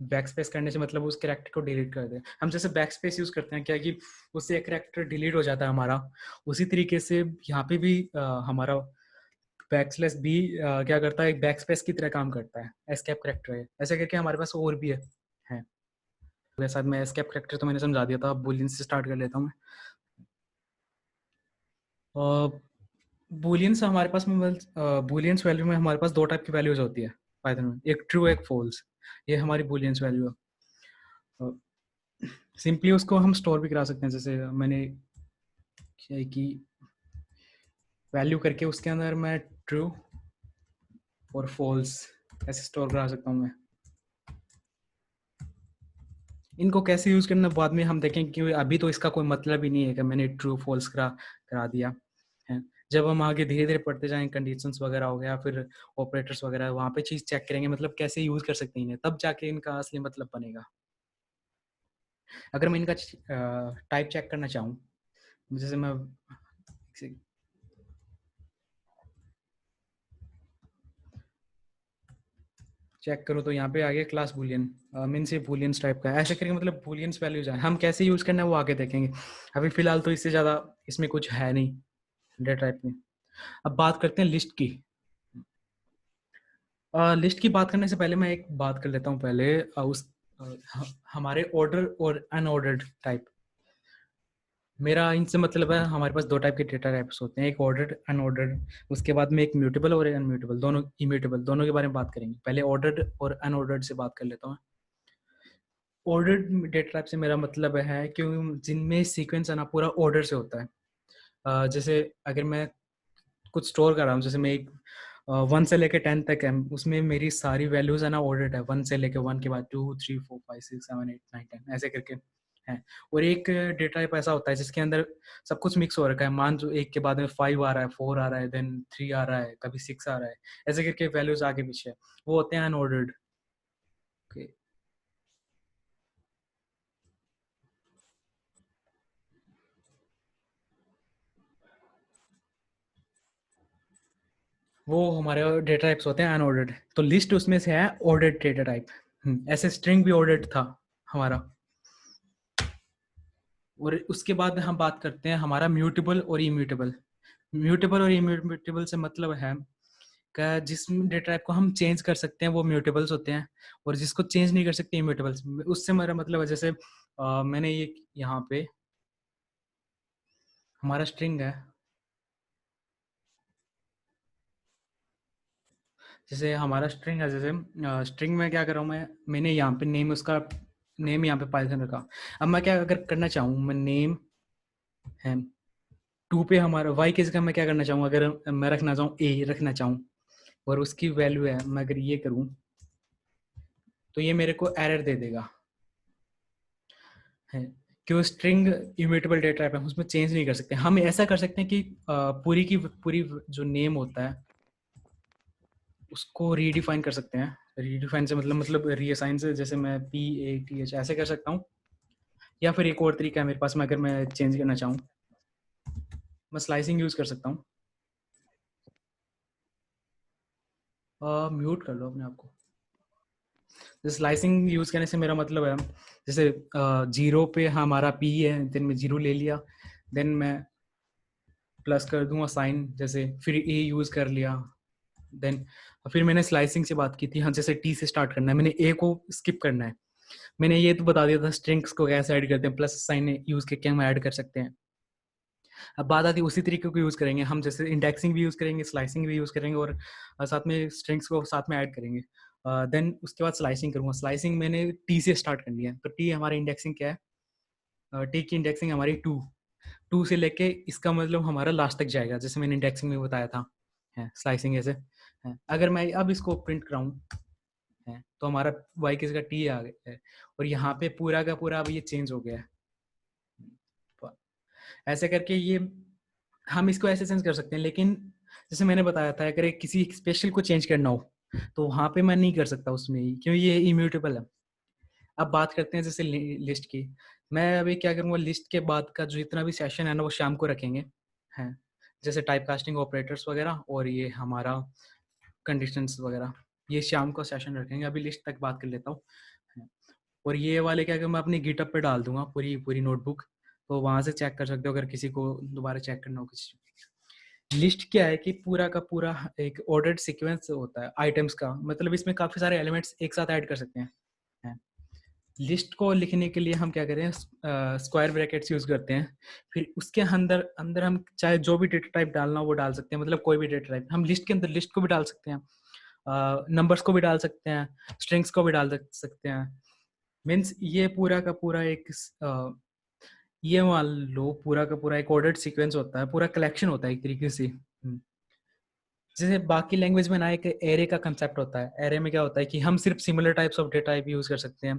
बैक स्पेस करने से मतलब उस कैरेक्टर को डिलीट कर देगा। हम जैसे बैक स्पेस यूज करते हैं क्या कि उससे एक कैरेक्टर डिलीट हो जाता है हमारा, उसी तरीके से यहाँ पे भी हमारा बैकस्लैश भी क्या करता है, एक बैक स्पेस की तरह काम करता है, एस्केप कैरेक्टर है। ऐसे करके हमारे पास और भी है। मेरे साथ में एस्केप कैरेक्टर तो मैंने समझा दिया था, अब बूलियन से स्टार्ट कर लेता हूँ मैं। बूलियंस हमारे पास में बूलियंस वैल्यू में हमारे पास दो टाइप की वैल्यूज होती है पाइथन में, एक ट्रू एक फॉल्स। ये हमारी बूलियंस वैल्यू है। सिंपली उसको हम स्टोर भी करा सकते हैं, जैसे मैंने क्या है कि वैल्यू करके उसके अंदर मैं ट्रू और फॉल्स ऐसे स्टोर करा सकता हूँ मैं। इनको कैसे यूज करना बाद में हम देखेंगे, क्योंकि अभी तो इसका कोई मतलब ही नहीं है कि मैंने ट्रू फॉल्स करा दिया है। जब हम आगे धीरे धीरे पढ़ते जाएंगे, कंडीशंस वगैरह हो गया, फिर ऑपरेटर्स वगैरह, वहाँ पे चीज चेक करेंगे, मतलब कैसे यूज कर सकते हैं इन्हें, तब जाके इनका असली मतलब बनेगा। अगर मैं इनका टाइप चेक करना चाहूँ, जैसे मैं चेक करूँ, तो यहाँ पे आ गया क्लास बूलियन, मीन से बूलियंस टाइप का ऐसे करके, मतलब बूलियंस वैल्यूज है, हम कैसे यूज करना है वो आगे देखेंगे। अभी फिलहाल तो इससे ज्यादा इसमें कुछ है नहीं डेटा टाइप में। अब बात करते हैं लिस्ट की। लिस्ट की बात करने से पहले मैं एक बात कर लेता हूँ पहले, हमारे ऑर्डर और अनऑर्डर्ड टाइप। मेरा इनसे मतलब है, हमारे पास दो टाइप के डेटा टाइप्स होते हैं, एक ऑर्डर्ड अनऑर्डर्ड। उसके बाद में एक म्यूटेबल और अनम्यूटेबल, दोनों इम्यूटेबल, दोनों के बारे में बात करेंगे। पहले ऑर्डर्ड और अनऑर्डर्ड से बात कर लेता हूँ। ऑर्डर्ड डेटा टाइप से मेरा मतलब है कि जिनमें सीक्वेंस है ना पूरा ऑर्डर से होता है। जैसे अगर मैं कुछ स्टोर कर रहा हूँ, जैसे मैं एक 1 से लेके 10 तक है, उसमें मेरी सारी वैल्यूज है ना ऑर्डर्ड है, 1 से लेके 1 के बाद 2 3 4 5 6 7 8 9 10 ऐसे करके है। और एक डेटा टाइप ऐसा होता है जिसके अंदर सब कुछ मिक्स हो रखा है, मान जो एक के बाद में 5 आ रहा है, 4 आ रहा है, देन 3 आ रहा है, कभी 6 आ रहा है, ऐसे करके वैल्यूज आगे पीछे वो होते हैं अनऑर्डर्ड। वो हमारे डेटा टाइप्स होते हैं अनऑर्डर्ड। तो लिस्ट उसमें से है ऑर्डर्ड डेटा टाइप। ऐसे स्ट्रिंग भी ऑर्डर्ड था हमारा। और उसके बाद हम बात करते हैं हमारा म्यूटेबल और इम्यूटेबल। म्यूटेबल और इम्यूटेबल से मतलब है का जिस डेटा टाइप को हम चेंज कर सकते हैं वो म्यूटेबल्स होते हैं, और जिसको चेंज नहीं कर सकते इम्यूटेबल्स। उससे मेरा मतलब है, जैसे मैंने ये यहाँ पे हमारा स्ट्रिंग है, जैसे हमारा स्ट्रिंग है, जैसे स्ट्रिंग में क्या कर रहा हूँ मैंने यहाँ पे नेम, उसका नेम यहाँ पे पाइथन रखा। अब मैं क्या अगर करना चाहूँ, मैं नेम है 2 पे हमारा वाई की जगह मैं क्या करना चाहूँ, अगर मैं रखना चाहूँ ए रखना चाहूँ और उसकी वैल्यू है, मैं अगर ये करूँ तो ये मेरे को एरर दे देगा है, कि वो स्ट्रिंग इम्यूटेबल डेटा टाइप है, उसमें चेंज नहीं कर सकते। हम ऐसा कर सकते हैं कि पूरी की पूरी जो नेम होता है उसको रीडिफाइन कर सकते हैं। रीडिफाइन से मतलब रीअसाइन से, जैसे मैं PATH ऐसे कर सकता हूँ, या फिर एक और तरीका है मेरे पास में, अगर मैं चेंज करना चाहूँ मैं स्लाइसिंग यूज कर सकता हूँ। म्यूट कर लो अपने आप को। स्लाइसिंग यूज करने से मेरा मतलब है, जैसे 0 पे हमारा P है, देन मैं 0 ले लिया, देन मैं प्लस कर दूंगा साइन, जैसे फिर A यूज कर लिया, देन फिर मैंने स्लाइसिंग से बात की थी, हाँ जैसे T से स्टार्ट करना है, मैंने A को स्किप करना है। मैंने ये तो बता दिया था स्ट्रिंग्स को कैसे ऐड करते हैं, प्लस साइन यूज करके हम ऐड कर सकते हैं। अब बात आती है उसी तरीके को यूज करेंगे हम, जैसे इंडेक्सिंग भी यूज करेंगे, स्लाइसिंग भी यूज करेंगे, और साथ में स्ट्रिंग्स को साथ में ऐड करेंगे। देन उसके बाद स्लाइसिंग करूंगा। स्लाइसिंग मैंने T से स्टार्ट करनी है, तो T हमारी इंडेक्सिंग क्या है, T की इंडेक्सिंग हमारी 2 से लेके इसका मतलब हमारा लास्ट तक जाएगा, जैसे मैंने इंडेक्सिंग में बताया था है, स्लाइसिंग ऐसे है। अगर मैं अब इसको प्रिंट कराऊं है, तो हमारा वाई की जगह T आ गया है, और यहाँ पे पूरा का पूरा अब ये चेंज हो गया है। तो ऐसे करके ये हम इसको ऐसे चेंज कर सकते हैं, लेकिन जैसे मैंने बताया था अगर किसी स्पेशल को चेंज करना हो तो वहां पे मैं नहीं कर सकता उसमें ही, क्योंकि ये इम्यूटेबल है। अब बात करते हैं जैसे लिस्ट की। मैं अभी क्या करूँगा, लिस्ट के बाद का जो जितना भी सेशन है ना वो शाम को रखेंगे हैं, जैसे टाइप कास्टिंग ऑपरेटर्स वगैरह और ये हमारा कंडीशंस वगैरह, ये शाम को सेशन रखेंगे। अभी लिस्ट तक बात कर लेता हूँ। और ये वाले क्या कि मैं अपनी गिटअप पे डाल दूंगा पूरी पूरी नोटबुक, तो वहां से चेक कर सकते हो अगर किसी को दोबारा चेक करना हो कुछ। लिस्ट क्या है कि पूरा का पूरा एक ऑर्डर्ड सीक्वेंस होता है आइटम्स का, मतलब इसमें काफी सारे एलिमेंट्स एक साथ ऐड कर सकते हैं। लिस्ट को लिखने के लिए हम क्या करें, स्क्वायर ब्रैकेट्स यूज करते हैं, फिर उसके अंदर अंदर हम चाहे जो भी डेटा टाइप डालना हो वो डाल सकते हैं, मतलब कोई भी डेटा टाइप हम लिस्ट के अंदर लिस्ट को भी डाल सकते हैं, नंबर्स को भी डाल सकते हैं, स्ट्रिंग्स को भी डाल सकते हैं। मीन्स ये पूरा का पूरा एक ये मान लो पूरा का पूरा एक ऑर्डर्ड सीक्वेंस होता है, पूरा कलेक्शन होता है एक तरीके से। जैसे बाकी लैंग्वेज में ना एक एरे का कंसेप्ट होता है, एरे में क्या होता है कि हम सिर्फ similar types of data type use कर सकते हैं।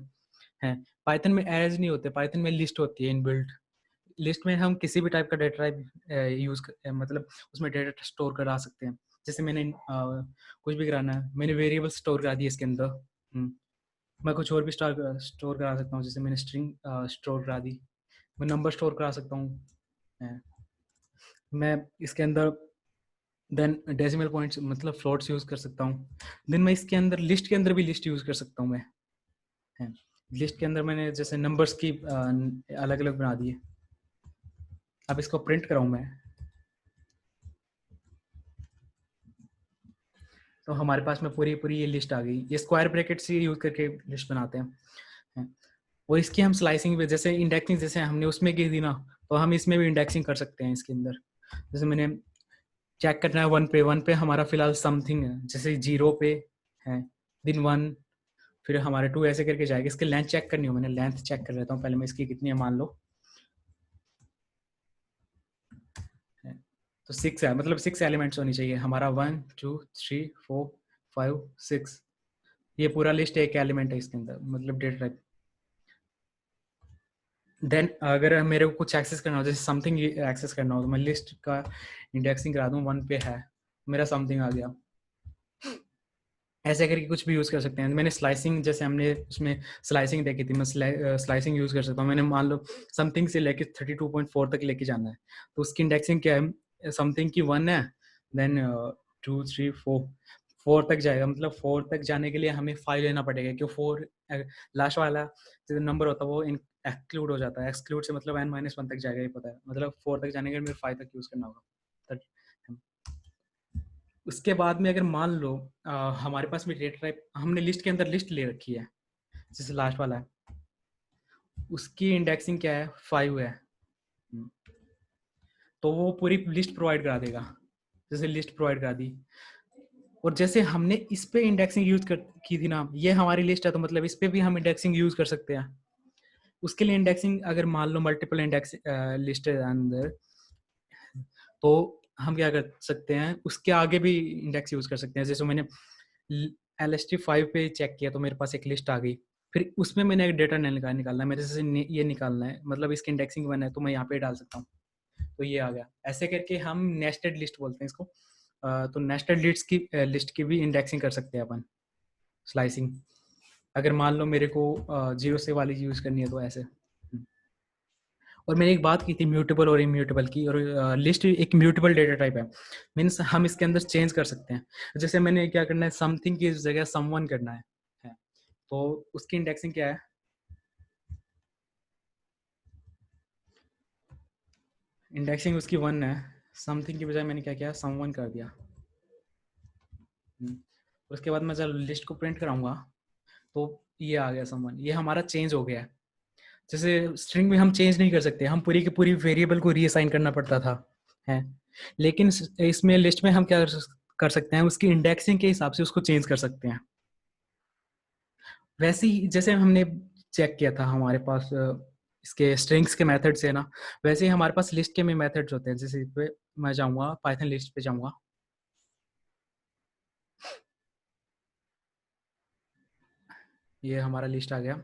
पाइथन में एरेज नहीं होते, पाइथन में लिस्ट होती है इनबिल्ट। लिस्ट में हम किसी भी टाइप का डेटा टाइप यूज मतलब उसमें डेटा स्टोर करा सकते हैं। जैसे मैंने कुछ भी कराना है, मैंने वेरिएबल स्टोर करा दिए इसके अंदर। मैं कुछ और भी स्टोर करा सकता हूँ, जैसे मैंने स्ट्रिंग स्टोर करा दी, मैं नंबर स्टोर करा सकता हूँ मैं इसके अंदर। देन डेसिमल पॉइंट्स मतलब फ्लोट्स यूज कर सकता हूँ। देन मैं इसके अंदर लिस्ट के अंदर भी लिस्ट यूज कर सकता हूँ मैं है। लिस्ट के अंदर मैंने जैसे नंबर्स की अलग अलग बना दी है। अब इसको प्रिंट कराऊँ मैं, तो हमारे पास में पूरी पूरी ये लिस्ट आ गई। ये स्क्वायर ब्रैकेट से यूज करके लिस्ट बनाते हैं। और इसकी हम स्लाइसिंग भी, जैसे इंडेक्सिंग जैसे हमने उसमें की थी ना, तो हम इसमें भी इंडेक्सिंग कर सकते हैं इसके अंदर। जैसे मैंने चेक करना है 1 पे, 1 पे हमारा फिलहाल समथिंग है, जैसे 0 पे है दिन 1, फिर हमारे 2 ऐसे करके जाएगा। इसकी लेंथ चेक करनी हो, मैंने लेंथ चेक कर लेता हूँ पहले मैं, इसकी कितनी है मान लो तो 6 है, मतलब 6 एलिमेंट्स होनी चाहिए हमारा, 1 2 3 4 5 6। ये पूरा लिस्ट एक एलिमेंट है इसके अंदर, मतलब डेटा टाइप। देन अगर मेरे को कुछ एक्सेस करना हो, जैसे समथिंग एक्सेस करना हो, तो मैं लिस्ट का इंडेक्सिंग करा दूँ 1 पे है, मेरा समथिंग आ गया। ऐसे करके कुछ भी यूज कर सकते हैं। मैंने स्लाइसिंग, जैसे हमने उसमें स्लाइसिंग देखी थी, मैं स्लाइसिंग यूज कर सकता हूँ। मैंने मान लो समथिंग से लेके 32.4 तक लेके जाना है, तो उसकी इंडेक्सिंग क्या है, समथिंग की 1 है, देन 2 3 4 तक जाएगा। मतलब 4 तक जाने के लिए हमें 5 लेना पड़ेगा, क्योंकि 4 लास्ट वाला जो नंबर होता है वो एक्सक्लूड हो जाता है। एक्सक्लूड से मतलब n-1 तक जाएगा, ये पता है, मतलब 4 तक जाने के लिए 5 तक यूज करना होगा। उसके बाद में अगर मान लो हमारे पास भी डेटा टाइप, हमने लिस्ट के अंदर लिस्ट ले रखी है, जैसे लास्ट वाला है, उसकी इंडेक्सिंग क्या है 5 है, तो वो पूरी लिस्ट प्रोवाइड करा देगा। जैसे लिस्ट प्रोवाइड करा दी, और जैसे हमने इस पे इंडेक्सिंग यूज की थी ना, ये हमारी लिस्ट है, तो मतलब इस पे भी हम इंडेक्सिंग यूज कर सकते हैं। उसके लिए इंडेक्सिंग, अगर मान लो मल्टीपल इंडेक्स लिस्ट है अंदर, तो हम क्या कर सकते हैं, उसके आगे भी इंडेक्स यूज कर सकते हैं। जैसे मैंने LST5 पे चेक किया तो मेरे पास एक लिस्ट आ गई, फिर उसमें मैंने एक डेटा निकालना है, मेरे से ये निकालना है, मतलब इसकी इंडेक्सिंग 1 है, तो मैं यहाँ पे डाल सकता हूँ, तो ये आ गया। ऐसे करके हम नेस्टेड लिस्ट बोलते हैं इसको। तो नेस्टेड लिस्ट की भी इंडेक्सिंग कर सकते हैं अपन, स्लाइसिंग। अगर मान लो मेरे को 0 से वाली यूज करनी है तो ऐसे। और मैंने एक बात की थी म्यूटेबल और इम्यूटेबल की, और लिस्ट एक म्यूटेबल डेटा टाइप है, मीन्स हम इसके अंदर चेंज कर सकते हैं। जैसे मैंने क्या करना है, समथिंग की जगह समवन करना है, तो उसकी इंडेक्सिंग क्या है, इंडेक्सिंग उसकी 1 है, समथिंग की बजाय मैंने क्या किया, समवन कर दिया। उसके बाद मैं जब लिस्ट को प्रिंट कराऊंगा तो ये आ गया समवन, ये हमारा चेंज हो गया है। जैसे स्ट्रिंग में हम चेंज नहीं कर सकते, हम पूरी की पूरी वेरिएबल को रीअसाइन करना पड़ता था, है, लेकिन इसमें लिस्ट में हम क्या कर सकते हैं, उसकी इंडेक्सिंग के हिसाब से उसको चेंज कर सकते हैं। वैसे ही जैसे हमने चेक किया था हमारे पास इसके स्ट्रिंग्स के मेथड से ना, वैसे ही हमारे पास लिस्ट के में मेथड्स होते हैं। जैसे इस पे मैं जाऊंगा, पाइथन लिस्ट पे जाऊंगा, ये हमारा लिस्ट आ गया।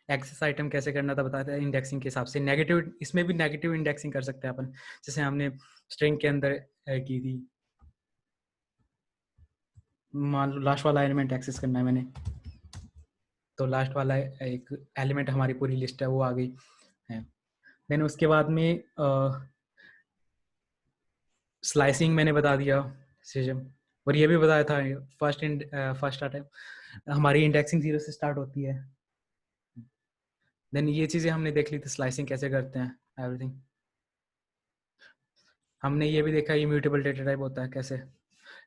एक्सेस आइटम कैसे करना था बताते हैं, इंडेक्सिंग के हिसाब से। नेगेटिव, इसमें भी नेगेटिव इंडेक्सिंग कर सकते हैं अपन, जैसे हमने स्ट्रिंग के अंदर की थी। मान लो लास्ट वाला एलिमेंट एक्सेस करना है मैंने, तो लास्ट वाला एक एलिमेंट हमारी पूरी लिस्ट है वो आ गई है। देन उसके बाद में स्लाइसिंग मैंने बता दिया सिस्टम, और ये भी बताया था फर्स्ट अटैम्प्ट हमारी इंडेक्सिंग 0 से स्टार्ट होती है। देन ये चीजें हमने देख ली थी, स्लाइसिंग कैसे करते हैं, एवरीथिंग। हमने ये भी देखा इम्यूटेबल डेटा टाइप होता है कैसे।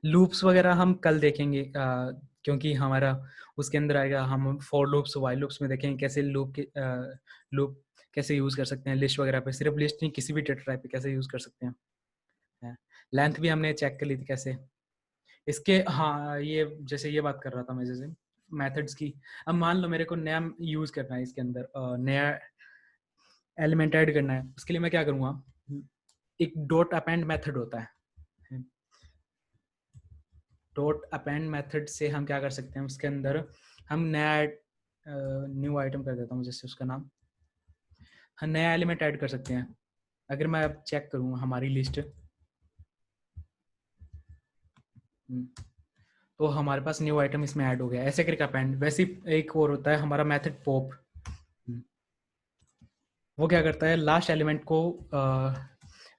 लूप्स वगैरह हम कल देखेंगे, क्योंकि हमारा उसके अंदर आएगा, हम फॉर लूप्स वाइल लूप्स में देखेंगे कैसे लूप कैसे यूज कर सकते हैं लिस्ट वगैरह पे, सिर्फ लिस्ट नहीं किसी भी डेटा टाइप पे कैसे यूज कर सकते हैं। लेंथ भी हमने चेक कर ली थी कैसे इसके। हाँ, ये जैसे ये बात कर रहा था मैं, जैसे मेथड्स की। अब मान लो मेरे को नया यूज करना है इसके अंदर, नया एलिमेंट ऐड करना है, उसके लिए मैं क्या करूँगा, एक डॉट अपेंड मेथड होता है। डॉट अपेंड मेथड से हम क्या कर सकते हैं, उसके अंदर हम नया न्यू आइटम कर देता हूँ, जैसे उसका नाम, हम नया एलिमेंट ऐड कर सकते हैं। अगर मैं अब चेक करूँ हमारी लिस्ट, तो हमारे पास न्यू आइटम इसमें ऐड हो गया, ऐसे करके अपेंड। वैसे एक और होता है हमारा मेथड पॉप, वो क्या करता है, लास्ट एलिमेंट को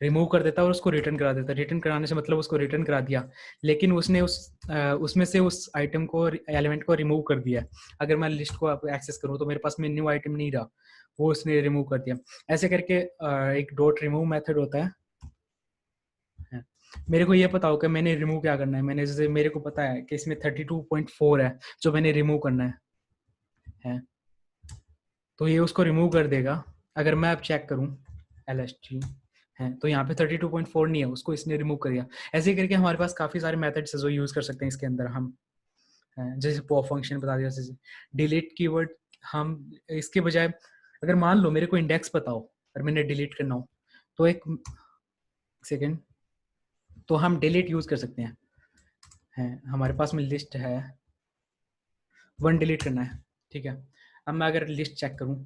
रिमूव कर देता है और उसको रिटर्न करा देता है। रिटर्न कराने से मतलब उसको रिटर्न करा दिया, लेकिन उसने उसमें से उस आइटम को, एलिमेंट को रिमूव कर दिया। अगर मैं लिस्ट को एक्सेस करूँ तो मेरे पास में न्यू आइटम नहीं रहा, वो उसने रिमूव कर दिया। ऐसे करके एक डॉट रिमूव मेथड होता है। मेरे को ये पता हो कि मैंने रिमूव क्या करना है, मैंने जैसे मेरे को पता है कि इसमें 32.4 है जो मैंने रिमूव करना है, तो ये उसको रिमूव कर देगा। अगर मैं अब चेक करूं LST है, तो यहाँ पे 32.4 नहीं है, उसको इसने रिमूव कर दिया। ऐसे ही करके हमारे पास काफ़ी सारे मेथड्स है जो यूज़ कर सकते हैं इसके अंदर हम, जैसे पॉप फंक्शन बता दिया, जैसे डिलीट कीवर्ड। हम इसके बजाय, अगर मान लो मेरे को इंडेक्स पता हो और मैंने डिलीट करना हो, तो एक सेकेंड, तो हम डिलीट यूज़ कर सकते हैं। हमारे पास में लिस्ट है, 1 डिलीट करना है, ठीक है। अब मैं अगर लिस्ट चेक करूँ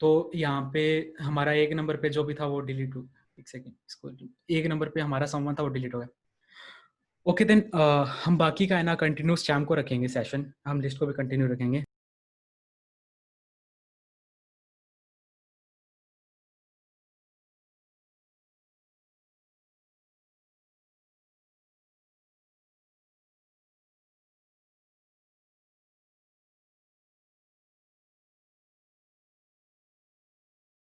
तो यहाँ पे हमारा एक नंबर पे जो भी था वो डिलीट हो, एक सेकेंड, इसको एक नंबर पे हमारा समवन था वो डिलीट हो गया। ओके देन हम बाकी का है ना कंटिन्यूस शाम को रखेंगे सेशन, हम लिस्ट को भी कंटिन्यू रखेंगे।